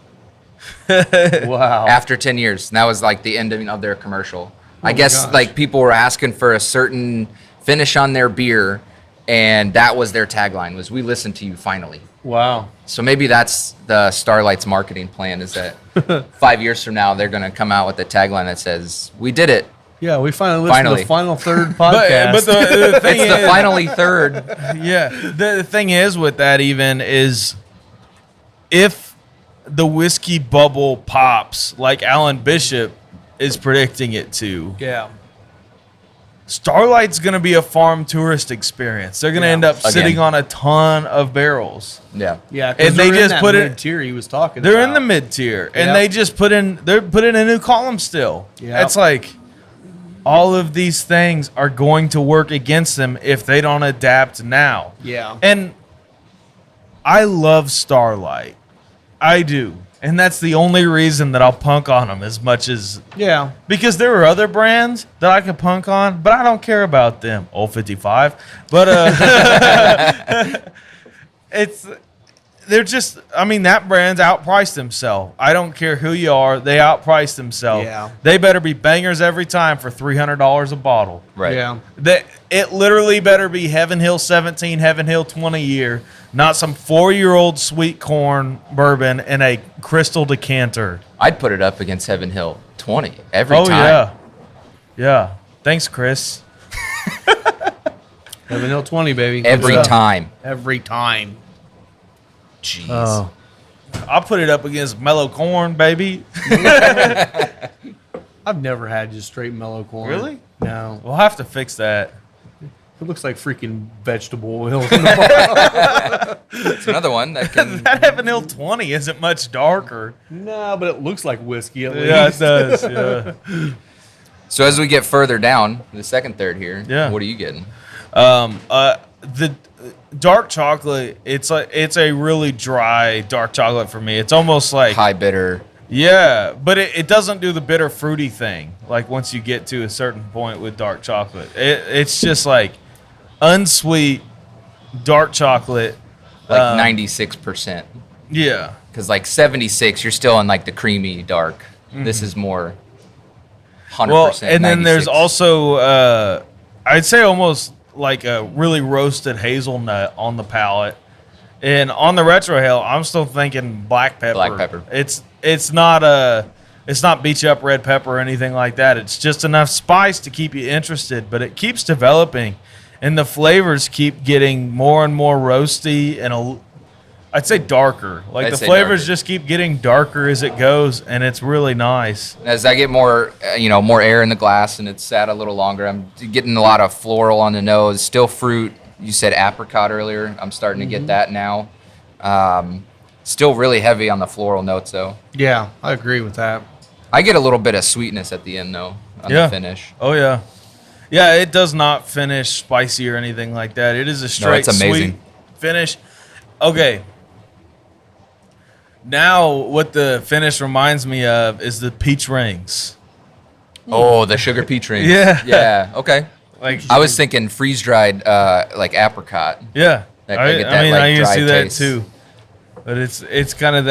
Wow. after 10 years, and that was like the ending of their commercial. I guess gosh. like people were asking for a certain finish on their beer, and that was their tagline: was "We listen to you." Finally. Wow. So maybe that's the Starlight's marketing plan, is that 5 years from now they're going to come out with a tagline that says, "We did it." Yeah, we finally listened to Finally. the final third podcast. But the thing It's the is, finally third. yeah, the thing is with that even is if the whiskey bubble pops like Alan Bishop is predicting it to, yeah. Starlight's going to be a farm tourist experience. They're going to Yeah. end up Again. sitting on a ton of barrels. Yeah. Yeah, And because they they're in just that put it- mid-tier he was talking They're about. in the mid tier, and Yep. they just they're putting a new column still. Yep. It's like all of these things are going to work against them if they don't adapt now. Yeah. And I love Starlight. I do. And that's the only reason that I'll punk on them as much as Yeah. because there are other brands that I could punk on, but I don't care about them. Old 55. But they're just, I mean, that brand's outpriced themselves. I don't care who you are, they outpriced themselves. Yeah. They better be bangers every time for $300 a bottle. Right. Yeah. It literally better be Heaven Hill 17, Heaven Hill 20 year, not some 4-year-old sweet corn bourbon in a crystal decanter. I'd put it up against Heaven Hill 20 every Oh, time. yeah. Yeah. Thanks, Chris. Heaven Hill 20, baby. Every What's up? time. Every time. Jeez. Oh. I'll put it up against mellow corn, baby. I've never had just straight mellow corn. Really? No. We'll have to fix that. It looks like freaking vegetable oil. in the It's another one that can. That Heaven Hill 20 isn't much darker. No, but it looks like whiskey at Yeah, it least. does. Yeah. So as we get further down, the second third here, Yeah. what are you getting? The dark chocolate, it's a really dry dark chocolate for me. It's almost like High bitter. yeah, but it doesn't do the bitter fruity thing. Like once you get to a certain point with dark chocolate, it's just like unsweet dark chocolate. Like 96%. Yeah, Because like 76, you're still in like the creamy dark. This is more 100%. well, and then there's 96. also I'd say almost like a really roasted hazelnut on the palate. And on the retro hill, I'm still thinking black pepper. Black pepper. It's not beat you up red pepper or anything like that. It's just enough spice to keep you interested, but it keeps developing, and the flavors keep getting more and more roasty. And I'd say darker. Like I'd the say flavors darker. just keep getting darker as it goes, and it's really nice. As I get more, more air in the glass and it's sat a little longer, I'm getting a lot of floral on the nose. Still fruit. You said apricot earlier. I'm starting to get that now. Still really heavy on the floral notes, though. Yeah, I agree with that. I get a little bit of sweetness at the end, though, on the finish. Oh, yeah. Yeah, it does not finish spicy or anything like that. It is a straight it's amazing. sweet finish. Okay. Now, what the finish reminds me of is the peach rings. Oh, the sugar peach rings. Yeah. Yeah, okay. Like I was thinking freeze-dried, like apricot. Yeah. I get that, like, I can dry see that taste. too. But it's kind of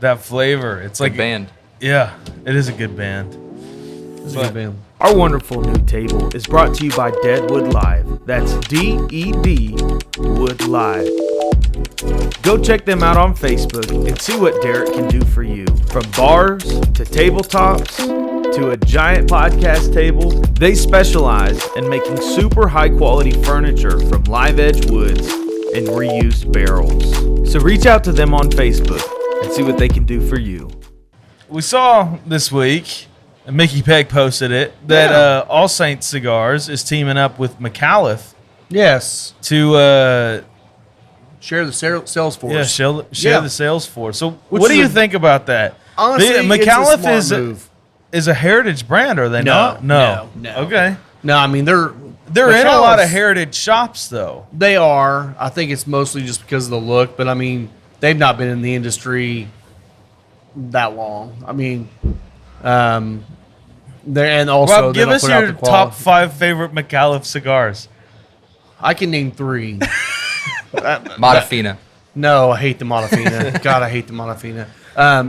that flavor. It's Good like band. Yeah, it is a good band. It's a good band. Our wonderful new table is brought to you by Deadwood Live. That's D-E-D Wood Live. Go check them out on Facebook and see what Derek can do for you. From bars to tabletops to a giant podcast table, they specialize in making super high quality furniture from live edge woods and reused barrels. So reach out to them on Facebook and see what they can do for you. We saw this week, and Mickey Pegg posted it, that All Saints Cigars is teaming up with McAuliffe Yes. to Share the sales force. share Yeah. the sales force. So Which what do is you a- think about that? Honestly, it's a McAuliffe smart move. is a heritage brand, are they not? no. Okay. No, I mean they're They're in a lot of McAuliffe's- heritage shops, though. They are. I think it's mostly just because of the look, but I mean they've not been in the industry that long. I mean, they and also Well, they give don't us put out your the quality. top 5 favorite McAuliffe cigars. I can name 3. Modafina. No, I hate the Modafina. God, I hate the Modafina.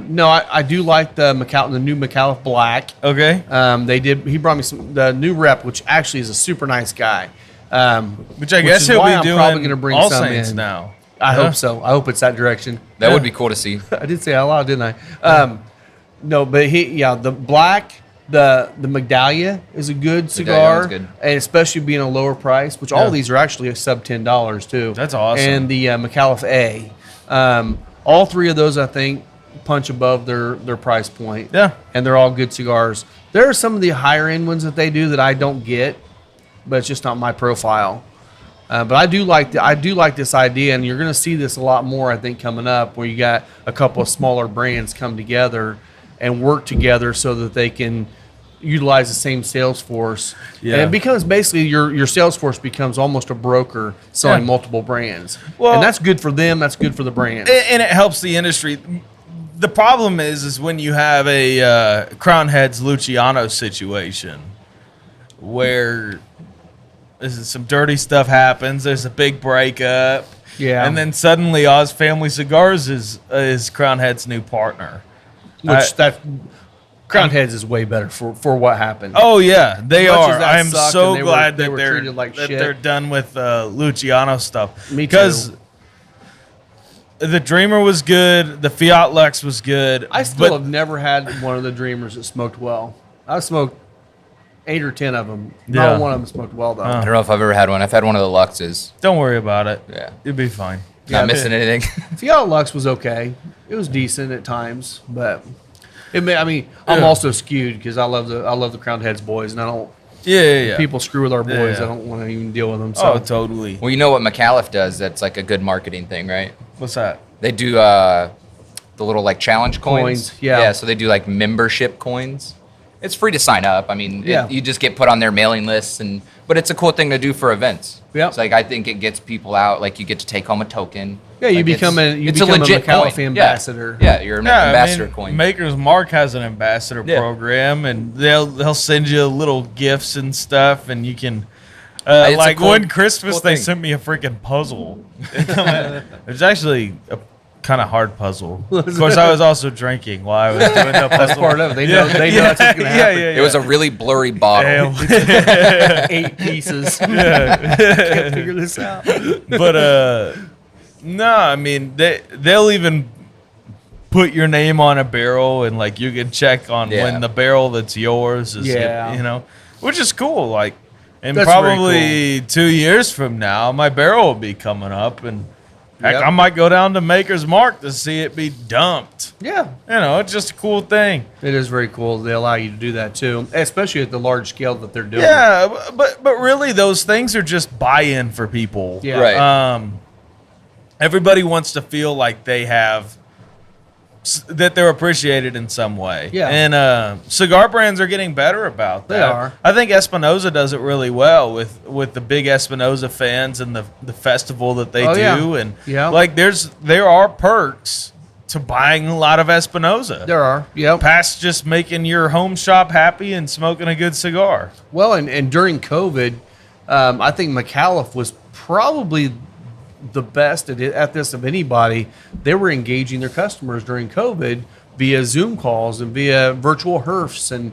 No, I do like the new McAuliffe Black. Okay. He brought me the new rep, which actually is a super nice guy. Which I guess is he'll why be I'm doing probably gonna bring All some Saints in. now. I Yeah. hope so. I hope it's that direction. That would be cool to see. I did say out loud, didn't I? No, but the black, the Magdalia is a good cigar, one's good. and especially being a lower price, which all of these are actually sub $10 too. That's awesome. And the McAuliffe A, all 3 of those I think punch above their price point. Yeah. and they're all good cigars. There are some of the higher end ones that they do that I don't get, but it's just not my profile. But I do like this idea, and you're going to see this a lot more, I think, coming up, where you got a couple of smaller brands come together and work together so that they can utilize the same sales force. Yeah. And it becomes basically your sales force becomes almost a broker selling Yeah. multiple brands. Well- and that's good for them. That's good for the brand. And it helps the industry. The problem is when you have a Crown Heads Luciano situation where some dirty stuff happens. There's a big breakup. Yeah. And then suddenly Oz Family Cigars is Crown Head's new partner. Which Crown Heads is way better for what happened. Oh yeah, they As much are. as that I'm sucked so and they glad were that they're treated like shit. they're done with Luciano stuff. Me too. Because the Dreamer was good, the Fiat Lux was good. I still but have never had one of the Dreamers that smoked well. I've smoked 8 or 10 of them. Yeah. Not one of them smoked well though. I don't know if I've ever had one. I've had one of the Luxes. don't worry about it. Yeah. You'll be fine. Not missing anything. Fiat Lux was okay. It was decent at times, but I'm Yeah. also skewed because I love the Crown Heads boys, and I don't. Yeah. People screw with our boys. Yeah. I don't want to even deal with them. So Oh, totally. Well, you know what McAuliffe does that's like a good marketing thing, right? What's that? They do the little like challenge coins. Coins, yeah. Yeah, so they do like membership coins. It's free to sign up. I mean, Yeah. you just get put on their mailing lists, but it's a cool thing to do for events. Yep. It's like I think it gets people out. Like you get to take home a token. Yeah, you Like, become a legit McAuliffe coin. ambassador. Yeah, you're an ambassador coin. Maker's Mark has an ambassador Yeah. program, and they'll send you little gifts and stuff, and you can. It's a like cool- one Christmas, cool they thing. sent me a freaking puzzle. It's actually a kind of hard puzzle. Of course, I was also drinking while I was doing the puzzle. That's part of it. They know that's what's gonna happen. Yeah. It was a really blurry bottle. 8 pieces. Can't figure this out. But no, I mean they'll even put your name on a barrel, and like you can check on Yeah. when the barrel that's yours is, Yeah. which is cool. Like, and That's very probably 2 years from now, my barrel will be coming up, and Heck, Yep. I might go down to Maker's Mark to see it be dumped. Yeah. It's just a cool thing. It is very cool. They allow you to do that too, especially at the large scale that they're doing. Yeah, but really, those things are just buy-in for people. Yeah. Right. Everybody wants to feel like they have that they're appreciated in some way. Yeah. And cigar brands are getting better about that. They are. I think Espinosa does it really well with the big Espinosa fans and the festival that they Oh, do. yeah. And Yeah. like there are perks to buying a lot of Espinosa. There are. Yep. Past just making your home shop happy and smoking a good cigar. Well, and during COVID, I think McAuliffe was probably the best at this of anybody. They were engaging their customers during COVID via Zoom calls and via virtual HERFs and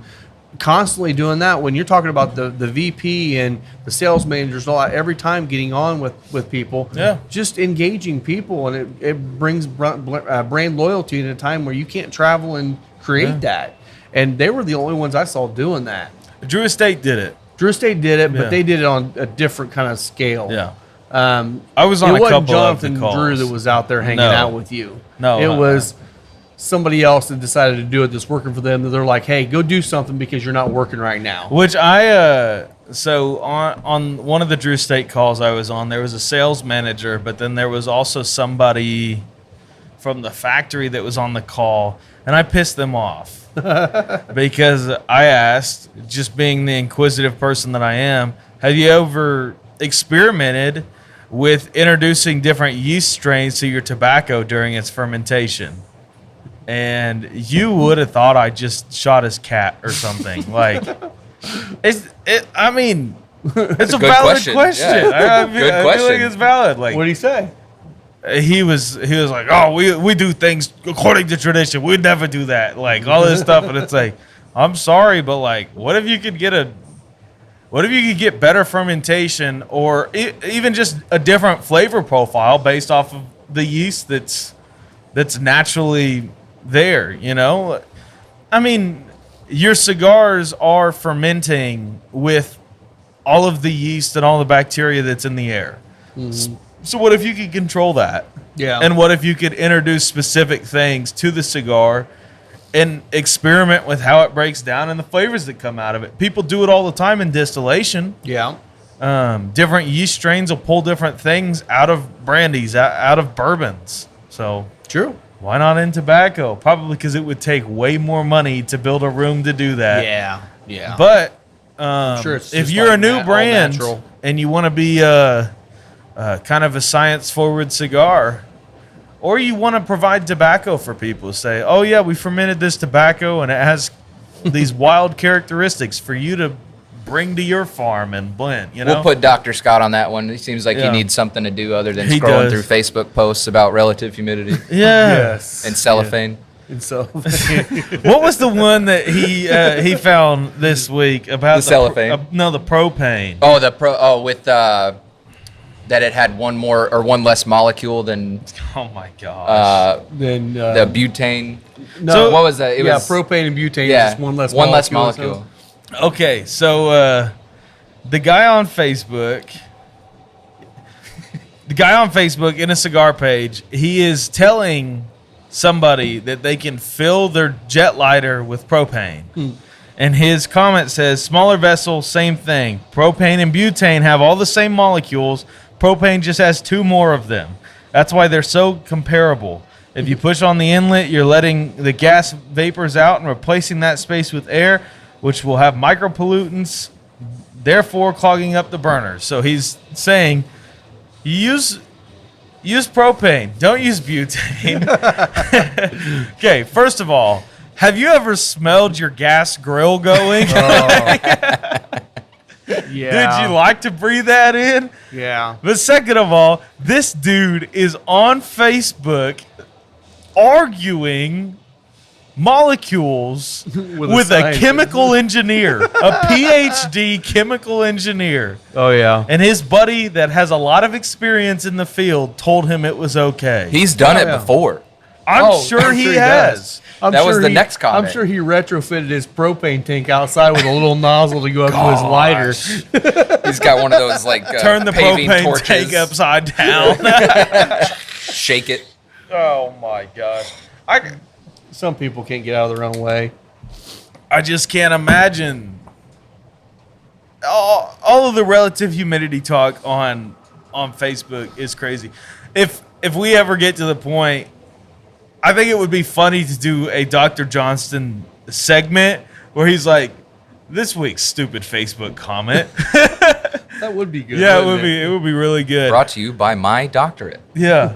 constantly doing that. When you're talking about the VP and the sales managers and all that, every time getting on with people, just engaging people, and it brings brand loyalty in a time where you can't travel and create that. And they were the only ones I saw doing that. Drew Estate did it. Drew Estate did it, Yeah. but they did it on a different kind of scale. Yeah. I was on a wasn't couple of Jonathan the calls. Drew that was out there hanging No. out with you. No, it was somebody else that decided to do it that's working for them. That they're like, hey, go do something because you're not working right now. Which I so on one of the Drew Estate calls I was on, there was a sales manager, but then there was also somebody from the factory that was on the call, and I pissed them off because I asked, just being the inquisitive person that I am, have you ever experimented with introducing different yeast strains to your tobacco during its fermentation? And you would have thought I just shot his cat or something. Like, it's a good valid question. question. Yeah. I Good feel like question. it's valid. Like, What did he say? he was like, oh, we do things according to tradition. We'd never do that. Like, all this stuff. And it's like, I'm sorry, but like, what if you could get better fermentation, or even just a different flavor profile based off of the yeast that's naturally there, I mean, your cigars are fermenting with all of the yeast and all the bacteria that's in the air. Mm-hmm. So what if you could control that? Yeah. And what if you could introduce specific things to the cigar and experiment with how it breaks down and the flavors that come out of it? People do it all the time in distillation. Yeah. Different yeast strains will pull different things out of brandies, out of bourbons. So True. why not in tobacco? Probably because it would take way more money to build a room to do that. Yeah. Yeah. But sure it's if just you're like a new all brand natural. and you want to be kind of a science-forward cigar, or you want to provide tobacco for people, say, oh, yeah, we fermented this tobacco and it has these wild characteristics for you to bring to your farm and blend, We'll put Dr. Scott on that one. He seems like Yeah. he needs something to do other than He scrolling does. through Facebook posts about relative humidity Yeah. Yes. and cellophane. And so What was the one that he found this week about The cellophane? The propane. Oh, with that it had one less molecule than Oh my gosh. then the butane. no, So- What was that? It was propane and butane yeah, is just one less molecule. Okay, so the guy on Facebook in a cigar page, he is telling somebody that they can fill their jet lighter with propane. And his comment says, smaller vessel, same thing. Propane and butane have all the same molecules. Propane just has 2 more of them. That's why they're so comparable. If you push on the inlet, you're letting the gas vapors out and replacing that space with air, which will have micropollutants, therefore clogging up the burners. So he's saying, use propane, don't use butane. Okay, first of all, have you ever smelled your gas grill going? Yeah. Did you like to breathe that in? Yeah. But second of all, this dude is on Facebook arguing molecules with a scientist. chemical engineer, a PhD chemical engineer. Oh yeah. And his buddy that has a lot of experience in the field told him it was okay. He's done Oh, it yeah. before. I'm sure he has. That was the next comment. I'm sure he retrofitted his propane tank outside with a little nozzle to go up to his lighter. He's got one of those like Turn the paving propane torches. tank upside down. shake it. Oh my gosh. Some people can't get out of their own way. I just can't imagine all of the relative humidity talk on Facebook is crazy. If we ever get to the point, I think it would be funny to do a Dr. Johnston segment where he's like, this week's stupid Facebook comment. That would be good. Yeah, it would be really good. Brought to you by my doctorate. Yeah.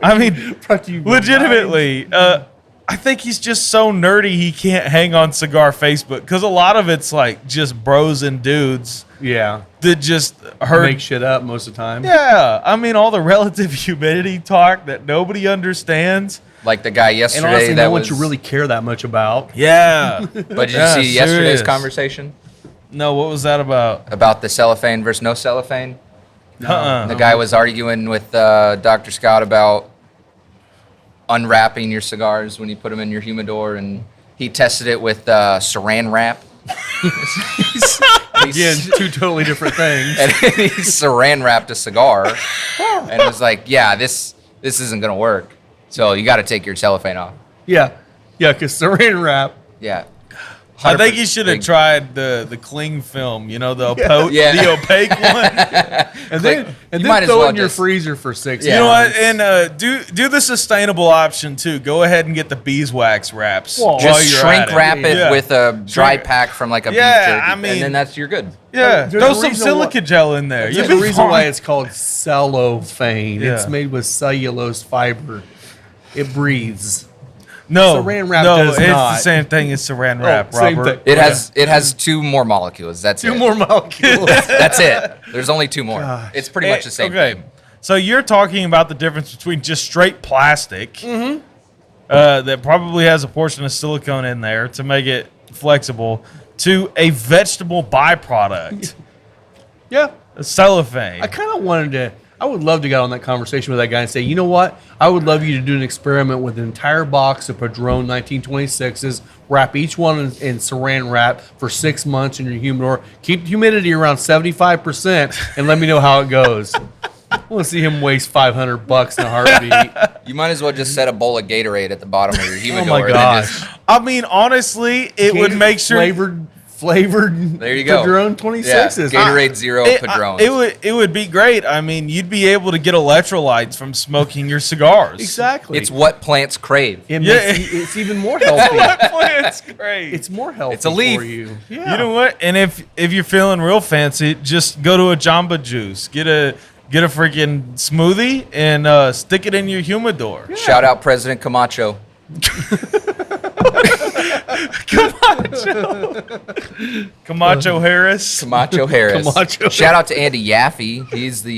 I mean, Brought to you by legitimately, I think he's just so nerdy he can't hang on cigar Facebook because a lot of it's like just bros and dudes Yeah. that just heard. Make shit up most of the time. Yeah, I mean all the relative humidity talk that nobody understands. Like the guy And yesterday honestly, that no one was. should really care that much about. Yeah. But did you Yeah, see yesterday's serious. conversation No, what was that about? about the cellophane versus no cellophane? Uh-uh. The guy was arguing with Dr. Scott about unwrapping your cigars when you put them in your humidor, and he tested it with saran wrap. Again, two totally different things. And he saran wrapped a cigar, and it was like, yeah, this isn't gonna work. So you got to take your cellophane off. Yeah. Yeah, because saran wrap. Yeah. I think you should have Big- tried the cling film, you know, the Yeah. the opaque one. And then, you might as throw well it in your just- freezer for 6 Yeah. You know what? months. And do the sustainable option too. Go ahead and get the beeswax wraps. Well, while Just you're shrink at it. wrap it Yeah. with a dry Shrink- pack from like a Yeah, beef jerky, I mean- and then that's you're good. Yeah, There's throw a some reason silica gel in there. There's You'll a be reason why fine. it's called cellophane. It's Yeah. made with cellulose fiber. It breathes. No, Saran wrap no, does it's not. the same thing as saran wrap, same Robert. thing. It has 2 more molecules. That's Two it. more molecules. That's it. There's only 2 more. It's pretty much the same. Okay, thing. so you're talking about the difference between just straight plastic that probably has a portion of silicone in there to make it flexible to a vegetable byproduct, Yeah. a cellophane. I kind of wanted to. I would love to get on that conversation with that guy and say, you know what? I would love you to do an experiment with an entire box of Padron 1926s, wrap each one in saran wrap for 6 months in your humidor, keep the humidity around 75%, and let me know how it goes. I want to see him waste $500 in a heartbeat. You might as well just set a bowl of Gatorade at the bottom of your humidor. Oh my and then gosh! just- I mean, honestly, it would make sure flavored. There you go. Padron yeah, 26s. Gatorade Zero Padron. it would be great. I mean, you'd be able to get electrolytes from smoking your cigars. Exactly. It's what plants crave. It's even more healthy. That's great. It's more healthy It's a leaf. for you. Yeah. You know what? And if you're feeling real fancy, just go to a Jamba Juice. Get a freaking smoothie and stick it in your humidor. Shout out President Camacho. Camacho Harris. Camacho Harris. Camacho. Shout out to Andy Yaffe. He's the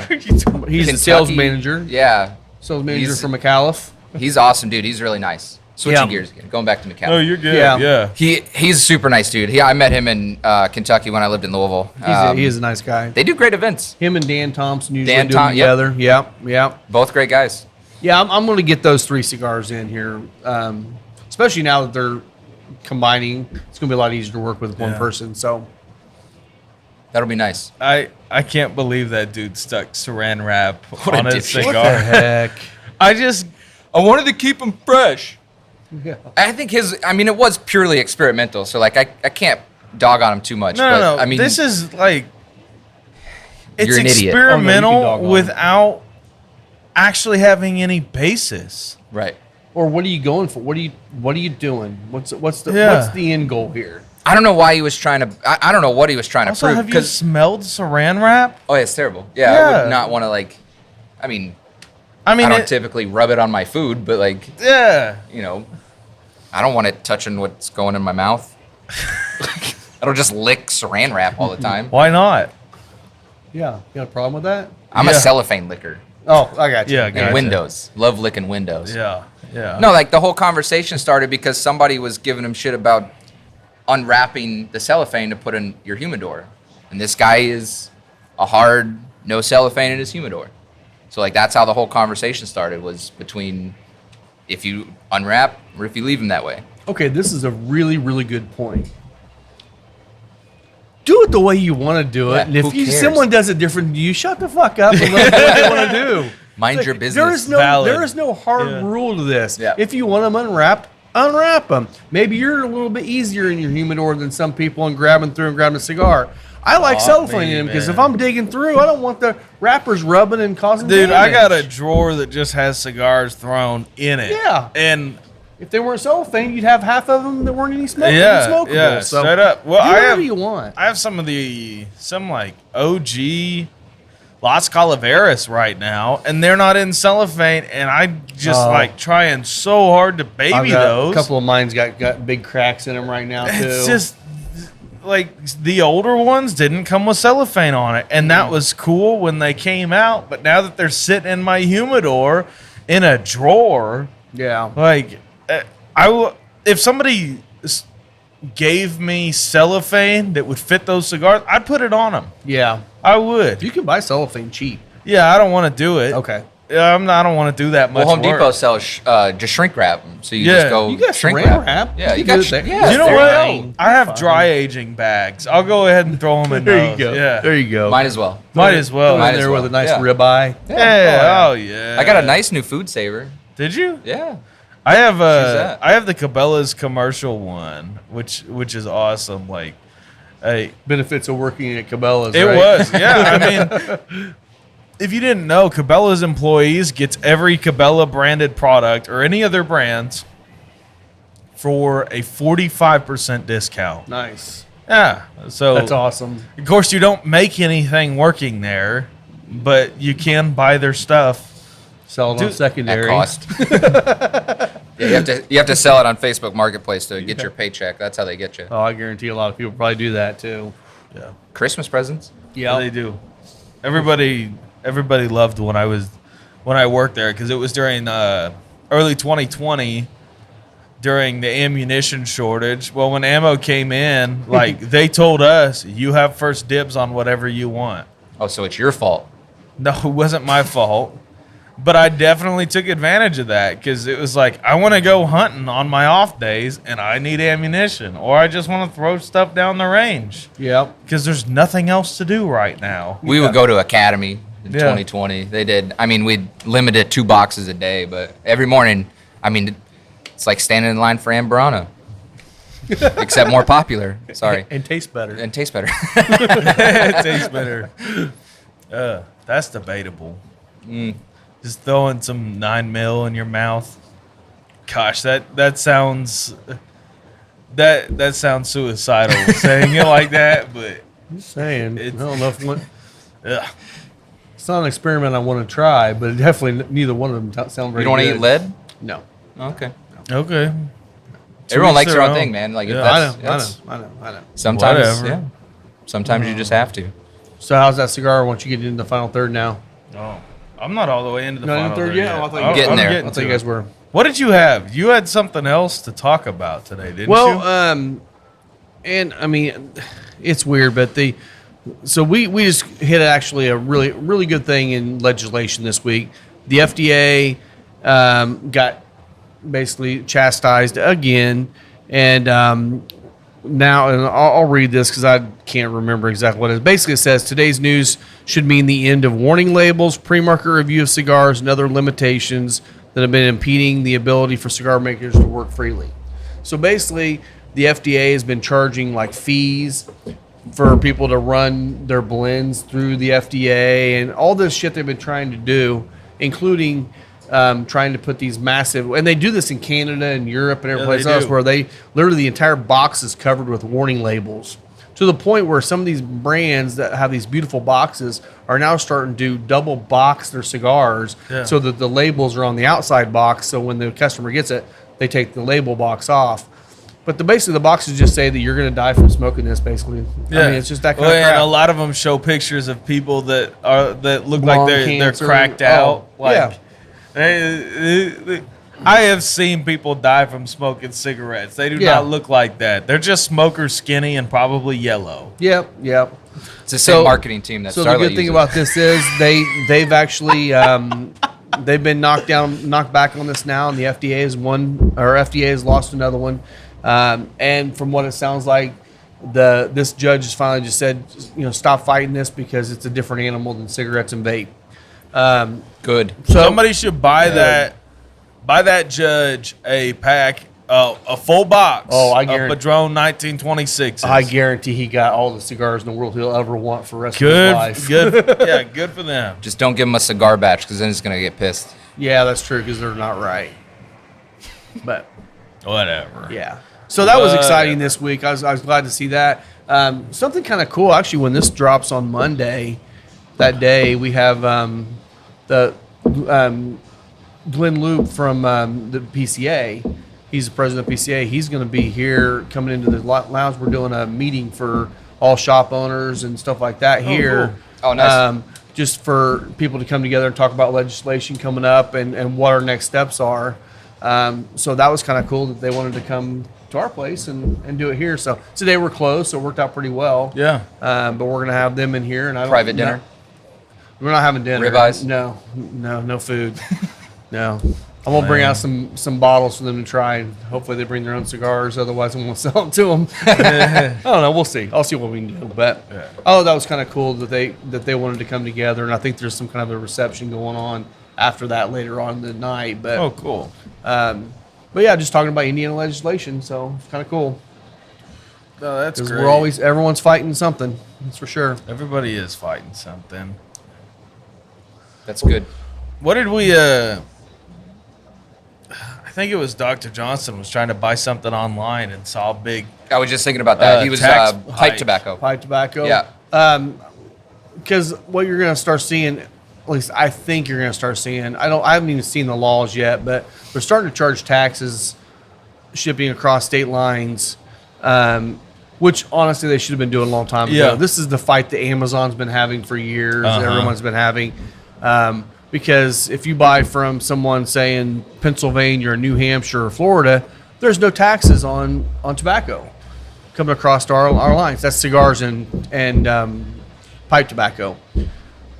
He's the Kentucky- sales manager. Yeah, Sales manager He's- from McAuliffe. he's awesome, dude. He's really nice. Switching Yeah. gears again, going back to McAllen. Oh, you're good. Yeah. Yeah. He's a super nice dude. I met him in Kentucky when I lived in Louisville. He is a nice guy. They do great events. Him and Dan Thompson usually Dan do them Thom- yep. together. Yep. Both great guys. Yeah, I'm going to get those 3 cigars in here, especially now that they're combining. It's going to be a lot easier to work with one Yeah. person. So That'll be nice. I can't believe that dude stuck saran wrap What a on his dipshit. cigar. heck. I wanted to keep him fresh. Yeah. I think it was purely experimental. So like I can't dog on him too much. No, but, no, no. I mean, this is like it's You're an idiot. experimental Oh, no, you can dog on it. without actually having any basis. right. Or what are you going for? What are you doing? What's the Yeah. end goal here? I don't know why he was trying to. I don't know what he was trying to Also, prove. have you Because smelled saran wrap? oh, yeah, it's terrible. Yeah, I Yeah. would not want to like. I mean, I mean, I don't typically rub it on my food, but like, yeah. I don't want it touching what's going in my mouth. I don't just lick saran wrap all the time. Why not? Yeah. You got a problem with that? I'm a Yeah. cellophane licker. Oh, I got you. Yeah, And gotcha. windows. Love licking windows. Yeah, yeah. No, like the whole conversation started because somebody was giving him shit about unwrapping the cellophane to put in your humidor. And this guy is a hard no cellophane in his humidor. So like that's how the whole conversation started, was between if you unwrap or if you leave them that way. Okay, this is a really, really good point. Do it the way you want to do it. Yeah, And if who cares? someone does it different, you shut the fuck up and let them do what they want to do. Mind your business. Valid. There is no hard rule to this. Yeah. If you want them unwrapped, unwrap them. Maybe you're a little bit easier in your humidor than some people and grabbing through and grabbing a cigar. I like cellophaning them because if I'm digging through, I don't want the wrappers rubbing and causing Dude, damage. I got a drawer that just has cigars thrown in it. Yeah. And if they weren't cellophane, you'd have half of them that weren't any smokable. yeah, So straight up. Well, do I whatever have you want. I have some like OG Las Calaveras right now, and they're not in cellophane, and I just like trying so hard to baby those. A couple of mine's got big cracks in them right now too. It's just like the older ones didn't come with cellophane on it, and that was cool when they came out. But now that they're sitting in my humidor in a drawer, like if somebody gave me cellophane that would fit those cigars, I'd put it on them. Yeah, I would. you can buy cellophane cheap. Yeah, I don't want to do it. Okay. I don't want to do that much. Well, Home work. Depot sells just shrink wrap, so you Yeah. just go You got shrink saran wrap. Yeah, You you can got. do it there. Yeah, You know there what? fine. I have dry aging bags. I'll go ahead and throw them in There those. you go. Yeah. There you go. Might as well. Might as well. Put it Might in as there well. with a nice Yeah. ribeye. Yeah. Oh yeah. I got a nice new food saver. Did you? Yeah. I have that? I have the Cabela's commercial one, which is awesome. Like, hey, Benefits of working at Cabela's. it right? was. Yeah. I mean, if you didn't know, Cabela's employees gets every Cabela branded product or any other brands for a 45% discount. Nice. Yeah. So That's awesome. Of course, you don't make anything working there, but you can buy their stuff. Sell it on Dude, At secondary. cost. Yeah, you have to sell it on Facebook Marketplace to get your paycheck. That's how they get you. Oh, I guarantee a lot of people probably do that too. Yeah. Christmas presents. Yeah, they do. Everybody loved when I worked there because it was during early 2020 during the ammunition shortage. Well, when ammo came in, like they told us, you have first dibs on whatever you want. Oh, so it's your fault. No, it wasn't my fault. But I definitely took advantage of that because it was like, I want to go hunting on my off days and I need ammunition, or I just want to throw stuff down the range Yep. because there's nothing else to do right now. We would go to Academy in Yeah. 2020. They did. I mean, we'd limit it 2 boxes a day, but every morning, I mean, it's like standing in line for Ambrana, except more popular. Sorry. And tastes better. And tastes better. It tastes better. That's debatable. Just throwing some 9mm in your mouth. Gosh, that sounds suicidal saying it like that, but Just saying. I It's- don't know if ugh. it's not an experiment I want to try, but definitely neither one of them sound very You don't want to good. eat lead? No. Okay. Okay. Everyone each likes their their own own. thing, man. Like, if Yeah. that's, I know. sometimes, Whatever. yeah. Sometimes you just have to. So how's that cigar once you get into the final third now? Oh, I'm not all the way into the Not in final third third yet? yet. Oh, I thought you I'm were getting there. I thought you to guys it. were. What did you have? You had something else to talk about today, didn't Well, you? and I mean, it's weird, but we just hit actually a really good thing in legislation this week. The FDA got basically chastised again, and now, and I'll read this because I can't remember exactly what it is. Basically, it says today's news should mean the end of warning labels, pre-market review of cigars, and other limitations that have been impeding the ability for cigar makers to work freely. So basically, the FDA has been charging like fees for people to run their blends through the FDA and all this shit they've been trying to do, including trying to put these massive, and they do this in Canada and Europe and every place they else, do. where they literally the entire box is covered with warning labels, to the point where some of these brands that have these beautiful boxes are now starting to double box their cigars so that the labels are on the outside box. So when the customer gets it, they take the label box off. But basically the boxes just say that you're going to die from smoking this. Basically, I mean, it's just that kind of crap. And a lot of them show pictures of people that look Lung like they're cancer. cracked Oh, out. Like, yeah. I have seen people die from smoking cigarettes. They do Yeah. not look like that. They're just smoker skinny and probably yellow. Yep. It's the same marketing team that So Starlight the good thing uses. about this is they've actually they've been knocked back on this now, and the FDA has lost another one. And from what it sounds like, this judge has finally just said, stop fighting this because it's a different animal than cigarettes and vape. Good. So Somebody should buy that judge a pack, a full box. Oh, I of guarantee- Padron 1926. I guarantee he got all the cigars in the world he'll ever want for the rest of his life. Good for them. Just don't give him a cigar batch because then he's going to get pissed. Yeah, that's true because they're not right. But Whatever. yeah, so that was exciting Whatever. this week. I was glad to see that. Something kind of cool actually. When this drops on Monday, that day we have the Glenn Loop from the PCA. He's the president of PCA. He's going to be here coming into the lounge. We're doing a meeting for all shop owners and stuff like that here. Cool. Oh, nice. Just for people to come together and talk about legislation coming up and what our next steps are. So that was kind of cool that they wanted to come to our place and do it here. So today we're closed, so it worked out pretty well. Yeah. But we're going to have them in here. And I don't, Private dinner? We're not having dinner. Ribeyes? No food. No. I'm gonna bring out some bottles for them to try, and hopefully they bring their own cigars. Otherwise, I'm gonna sell them to them. I don't know. We'll see. I'll see what we can do. But that was kind of cool that they wanted to come together, and I think there's some kind of a reception going on after that later on in the night. But Cool. but yeah, just talking about Indiana legislation, so it's kind of cool. No, that's Because great. everyone's fighting something. That's for sure. Everybody is fighting something. That's good. What did we? I think it was Dr. Johnson was trying to buy something online and saw a big. I was just thinking about that. He was tax pipe hike. tobacco. Pipe tobacco. Yeah. Because what you're going to start seeing, at least I think you're going to start seeing. I haven't even seen the laws yet, but they're starting to charge taxes shipping across state lines, which honestly they should have been doing a long time ago. Yeah. This is the fight that Amazon's been having for years. Uh-huh. Everyone's been having. Because if you buy from someone, say in Pennsylvania or New Hampshire or Florida, there's no taxes on tobacco coming across to our lines. That's cigars and pipe tobacco.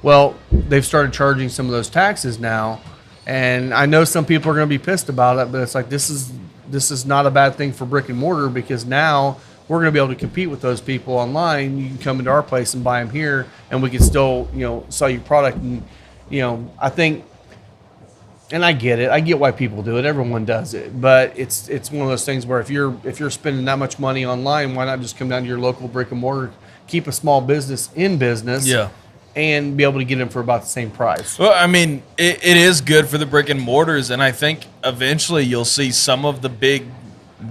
Well, they've started charging some of those taxes now, and I know some people are going to be pissed about it, but it's like this is not a bad thing for brick and mortar because now we're going to be able to compete with those people online. You can come into our place and buy them here, and we can still sell your product. And I think, and I get it. I get why people do it. Everyone does it, but it's one of those things where if you're spending that much money online, why not just come down to your local brick and mortar, keep a small business in business, Yeah. and be able to get them for about the same price. Well, I mean, it is good for the brick and mortars, and I think eventually you'll see some of the big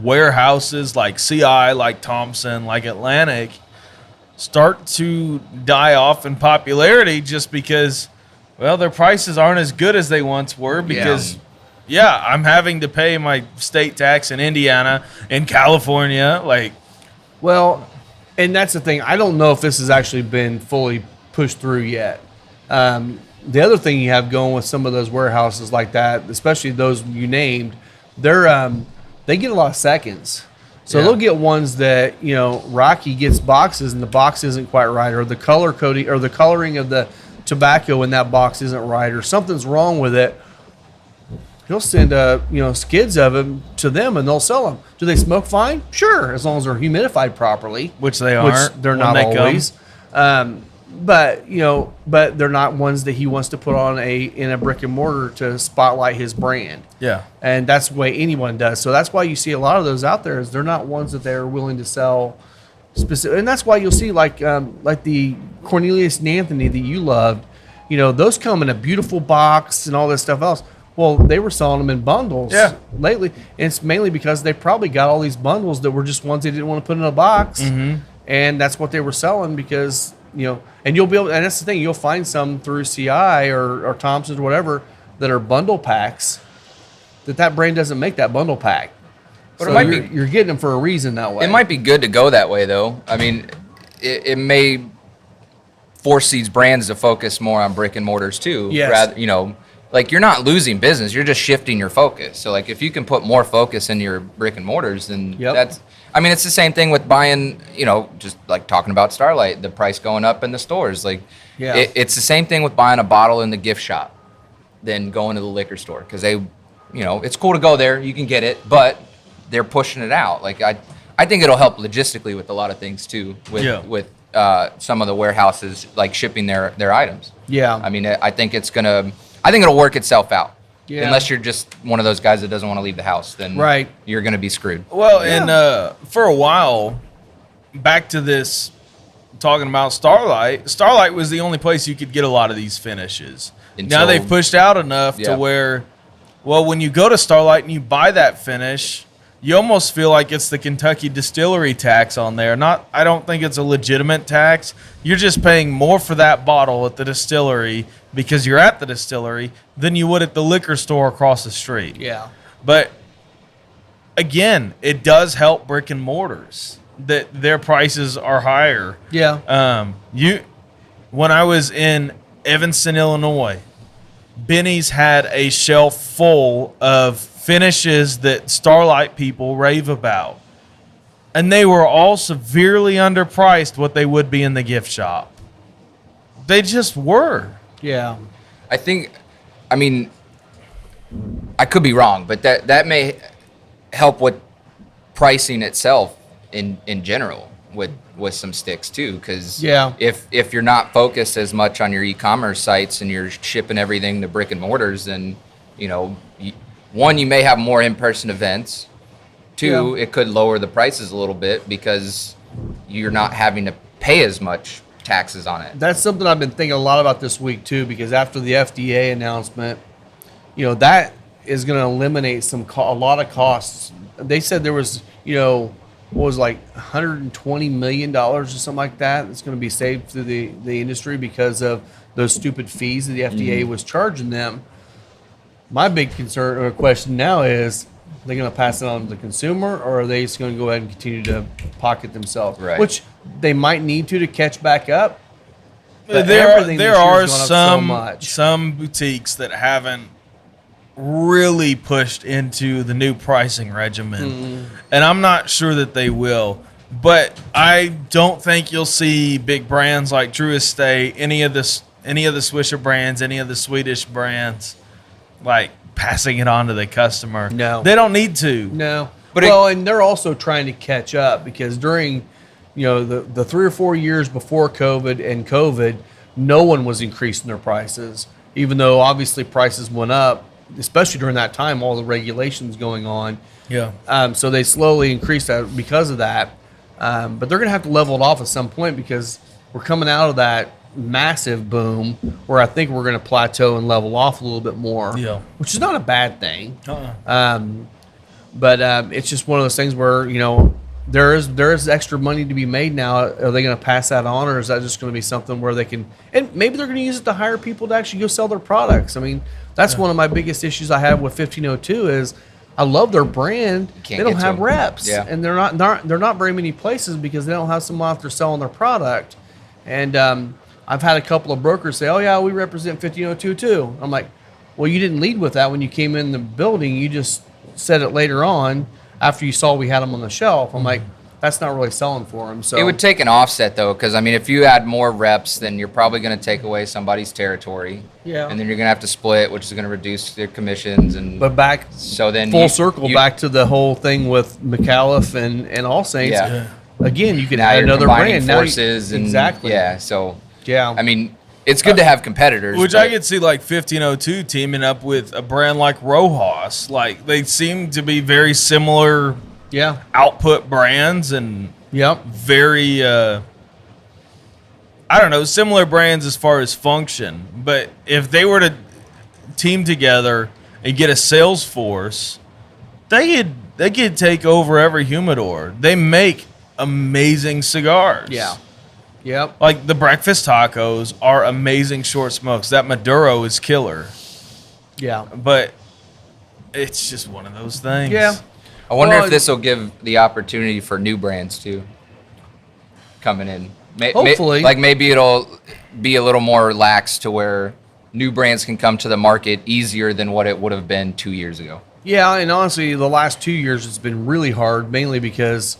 warehouses like CI, like Thompson, like Atlantic, start to die off in popularity just because, well, their prices aren't as good as they once were because, yeah, I'm having to pay my state tax in Indiana, in California, like. Well, and that's the thing. I don't know if this has actually been fully pushed through yet. The other thing you have going with some of those warehouses like that, especially those you named, they get a lot of seconds. So Yeah. they'll get ones that, Rocky gets boxes and the box isn't quite right, or the color coding or the coloring of the tobacco in that box isn't right, or something's wrong with it. He'll send skids of them to them and they'll sell them. Do they smoke fine? Sure, as long as they're humidified properly, Which they aren't they're when not they come. always. But they're not ones that he wants to put on in a brick and mortar to spotlight his brand. Yeah. And that's the way anyone does. So that's why you see a lot of those out there is they're not ones that they're willing to sell specific. And that's why you'll see like the Cornelius and Anthony that you loved, those come in a beautiful box and all this stuff else. Well, they were selling them in bundles lately. And it's mainly because they probably got all these bundles that were just ones they didn't want to put in a box. Mm-hmm. And that's what they were selling because, and you'll be able, and that's the thing, you'll find some through CI or Thompson's or whatever that are bundle packs that brand doesn't make that bundle pack. But So it might you're getting them for a reason that way. It might be good to go that way, though. I mean, it may force these brands to focus more on brick and mortars too. Yes. Rather, like you're not losing business, you're just shifting your focus. So like if you can put more focus into your brick and mortars, then it's the same thing with buying, just like talking about Starlight, the price going up in the stores. Like it's the same thing with buying a bottle in the gift shop than going to the liquor store because they, it's cool to go there, you can get it, but they're pushing it out. Like I I think it'll help logistically with a lot of things too. With some of the warehouses like shipping their items. Yeah. I mean, I think it'll work itself out. Yeah. Unless you're just one of those guys that doesn't want to leave the house, then Right. you're going to be screwed. Well, and for a while, back to this, talking about Starlight. Starlight was the only place you could get a lot of these finishes. Now they've pushed out enough to where, well, when you go to Starlight and you buy that finish, you almost feel like it's the Kentucky distillery tax on there. I don't think it's a legitimate tax. You're just paying more for that bottle at the distillery because you're at the distillery than you would at the liquor store across the street. Yeah. But again, it does help brick and mortars that their prices are higher. Yeah. When I was in Evanston, Illinois, Benny's had a shelf full of finishes that Starlight people rave about. And they were all severely underpriced what they would be in the gift shop. They just were. Yeah. I mean, I could be wrong, but that may help with pricing itself in general with some sticks too, because if you're not focused as much on your e-commerce sites and you're shipping everything to brick and mortars, then one, you may have more in-person events. Two, it could lower the prices a little bit because you're not having to pay as much taxes on it. That's something I've been thinking a lot about this week too, because after the FDA announcement, that is going to eliminate a lot of costs. They said there was, what was like $120 million or something like that that's going to be saved through the industry because of those stupid fees that the FDA was charging them. My big concern or question now is, are they going to pass it on to the consumer, or are they just going to go ahead and continue to pocket themselves? Right. Which they might need to catch back up. But There are some boutiques that haven't really pushed into the new pricing regimen, and I'm not sure that they will. But I don't think you'll see big brands like True Estate, any of the Swisher brands, any of the Swedish brands, like passing it on to the customer. No, they don't need to. No, but and they're also trying to catch up because during, the 3 or 4 years before COVID, no one was increasing their prices, even though obviously prices went up, especially during that time, all the regulations going on. Yeah. So they slowly increased that because of that. But they're going to have to level it off at some point because we're coming out of that massive boom where I think we're going to plateau and level off a little bit more, which is not a bad thing. But it's just one of those things where, there is extra money to be made now. Are they going to pass that on, or is that just going to be something where they can, and maybe they're going to use it to hire people to actually go sell their products? I mean, that's one of my biggest issues I have with 1502 is I love their brand. They don't have reps, and they're not very many places because they don't have someone out there selling their product. And I've had a couple of brokers say, "Oh yeah, we represent 1502 too." I'm like, "Well, you didn't lead with that when you came in the building. You just said it later on after you saw we had them on the shelf." I'm like, "That's not really selling for them." So it would take an offset though, because I mean, if you add more reps, then you're probably going to take away somebody's territory. Yeah. And then you're going to have to split, which is going to reduce their commissions But back so then full circle back to the whole thing with McAuliffe and All Saints. Yeah. Again, you can now add you're another combining brand. forces and exactly. Yeah. So Yeah. I mean, it's good to have competitors. Which I could see like 1502 teaming up with a brand like Rojas. Like they seem to be very similar output brands and very I don't know, similar brands as far as function. But if they were to team together and get a sales force, they could take over every humidor. They make amazing cigars. Yeah. Yep. Like the breakfast tacos are amazing short smokes. That Maduro is killer. Yeah. But it's just one of those things. Yeah. I wonder if this will give the opportunity for new brands too coming in. Hopefully. Like maybe it'll be a little more lax to where new brands can come to the market easier than what it would have been 2 years ago. Yeah, and honestly, the last 2 years it's been really hard, mainly because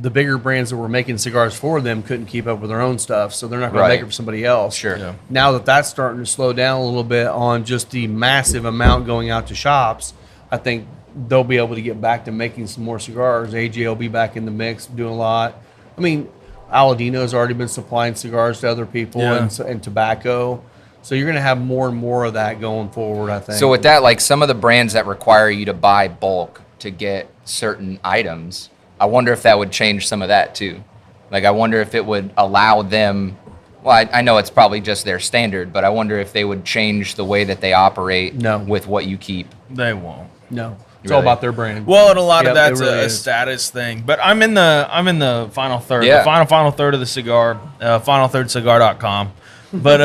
the bigger brands that were making cigars for them couldn't keep up with their own stuff, so they're not going to make it for somebody else. Sure. Yeah. Now that that's starting to slow down a little bit on just the massive amount going out to shops, I think they'll be able to get back to making some more cigars. AJ will be back in the mix, doing a lot. I mean, Aladino's already been supplying cigars to other people and tobacco. So you're going to have more and more of that going forward, I think. So with that, like some of the brands that require you to buy bulk to get certain items, I wonder if that would change some of that too. Like I wonder if it would allow them, well, I know it's probably just their standard, but I wonder if they would change the way that they operate with what you keep. They won't. No. It's all about their brand. Well, and a lot of that's really a status thing. But I'm in the final third, Yeah. the final third of the cigar, finalthirdcigar.com. But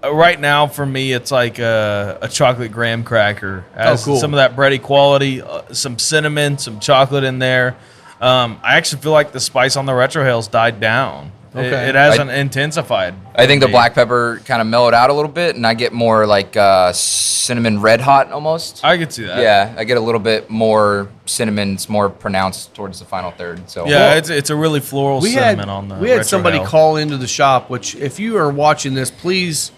right now for me, it's like a chocolate graham cracker. Has cool. Some of that bready quality, some cinnamon, some chocolate in there. I actually feel like the spice on the retrohales died down. Okay. It hasn't intensified. I think the for me. black pepper kind of mellowed out a little bit, and I get more like cinnamon red hot almost. I could see that. Yeah, I get a little bit more cinnamon. It's more pronounced towards the final third. So Yeah, it's a really floral cinnamon on the We had somebody retrohale. call into the shop, which if you are watching this, please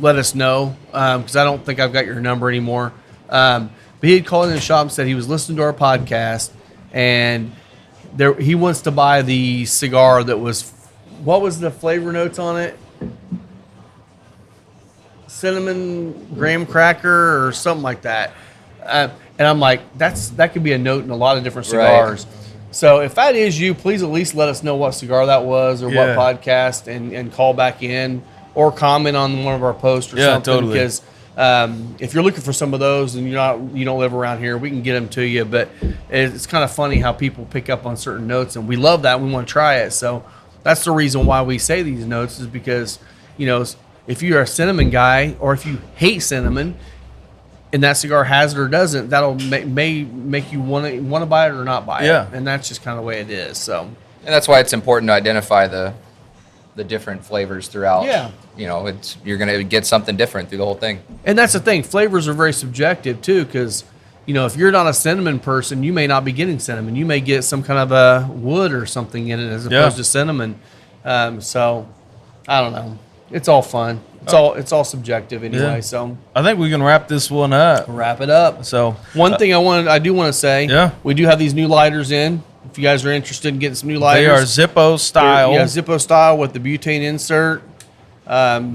let us know because I don't think I've got your number anymore. But he had called in the shop and said he was listening to our podcast, and he wants to buy the cigar that was, what was the flavor notes on it? Cinnamon graham cracker or something like that. And I'm like, that could be a note in a lot of different cigars. Right. So if that is you, please at least let us know what cigar that was or what podcast and call back in or comment on one of our posts or something. Totally. Because if you're looking for some of those and you don't live around here, we can get them to you. But it's kind of funny how people pick up on certain notes, and we love that. We want to try it. So that's the reason why we say these notes is because, if you're a cinnamon guy or if you hate cinnamon and that cigar has it or doesn't, that'll may make you want to buy it or not buy it. And that's just kind of the way it is. So, and that's why it's important to identify the different flavors throughout. Yeah. You're gonna get something different through the whole thing. and that's the thing. Flavors are very subjective too, because if you're not a cinnamon person, you may not be getting cinnamon. You may get some kind of a wood or something in it as opposed to cinnamon. So I don't know. It's all fun. It's all subjective anyway. Yeah. So I think we can wrap this one up. wrap it up. So One thing I do want to say, we do have these new lighters in. If you guys are interested in getting some new lighters, they are Zippo style. Yeah, Zippo style with the butane insert,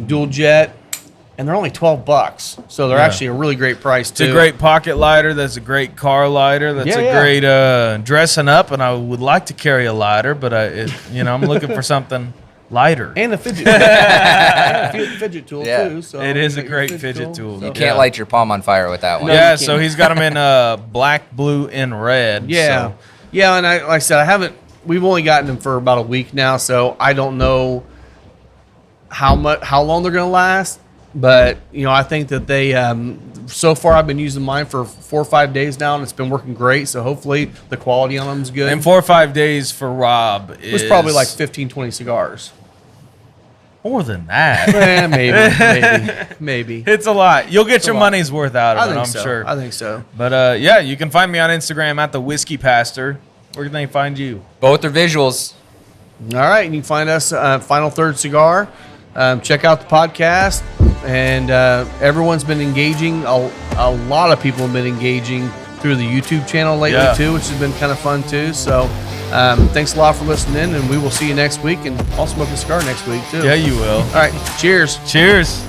dual jet, and they're only $12. So they're actually a really great price too. It's a great pocket lighter. That's a great car lighter. That's great dressing up. And I would like to carry a lighter, but I'm looking for something lighter. And a fidget, fidget tool too. So it is a you got great your fidget tool. You can't light your palm on fire with that one. No. So can't. he's got them in black, blue, and red. Yeah, So. yeah. And like I said, we've only gotten them for about a week now, so I don't know how long they're going to last. But I think that they so far I've been using mine for 4 or 5 days now, and it's been working great. So hopefully the quality on them is good. And 4 or 5 days for Rob it was probably like 15, 20 cigars. more than that. Maybe. It's a lot. You'll get your lot. money's worth out of I it, think I'm so. sure. I think so. But you can find me on Instagram at the Whiskey Pastor. Where can they find you? Bothur Visuals. All right, and you can find us Final Third Cigar. Check out the podcast, and everyone's been engaging. A lot of people have been engaging through the YouTube channel lately too, which has been kind of fun too. So thanks a lot for listening, and we will see you next week, and I'll smoke a cigar next week too. Yeah, you will. All right, cheers. Cheers.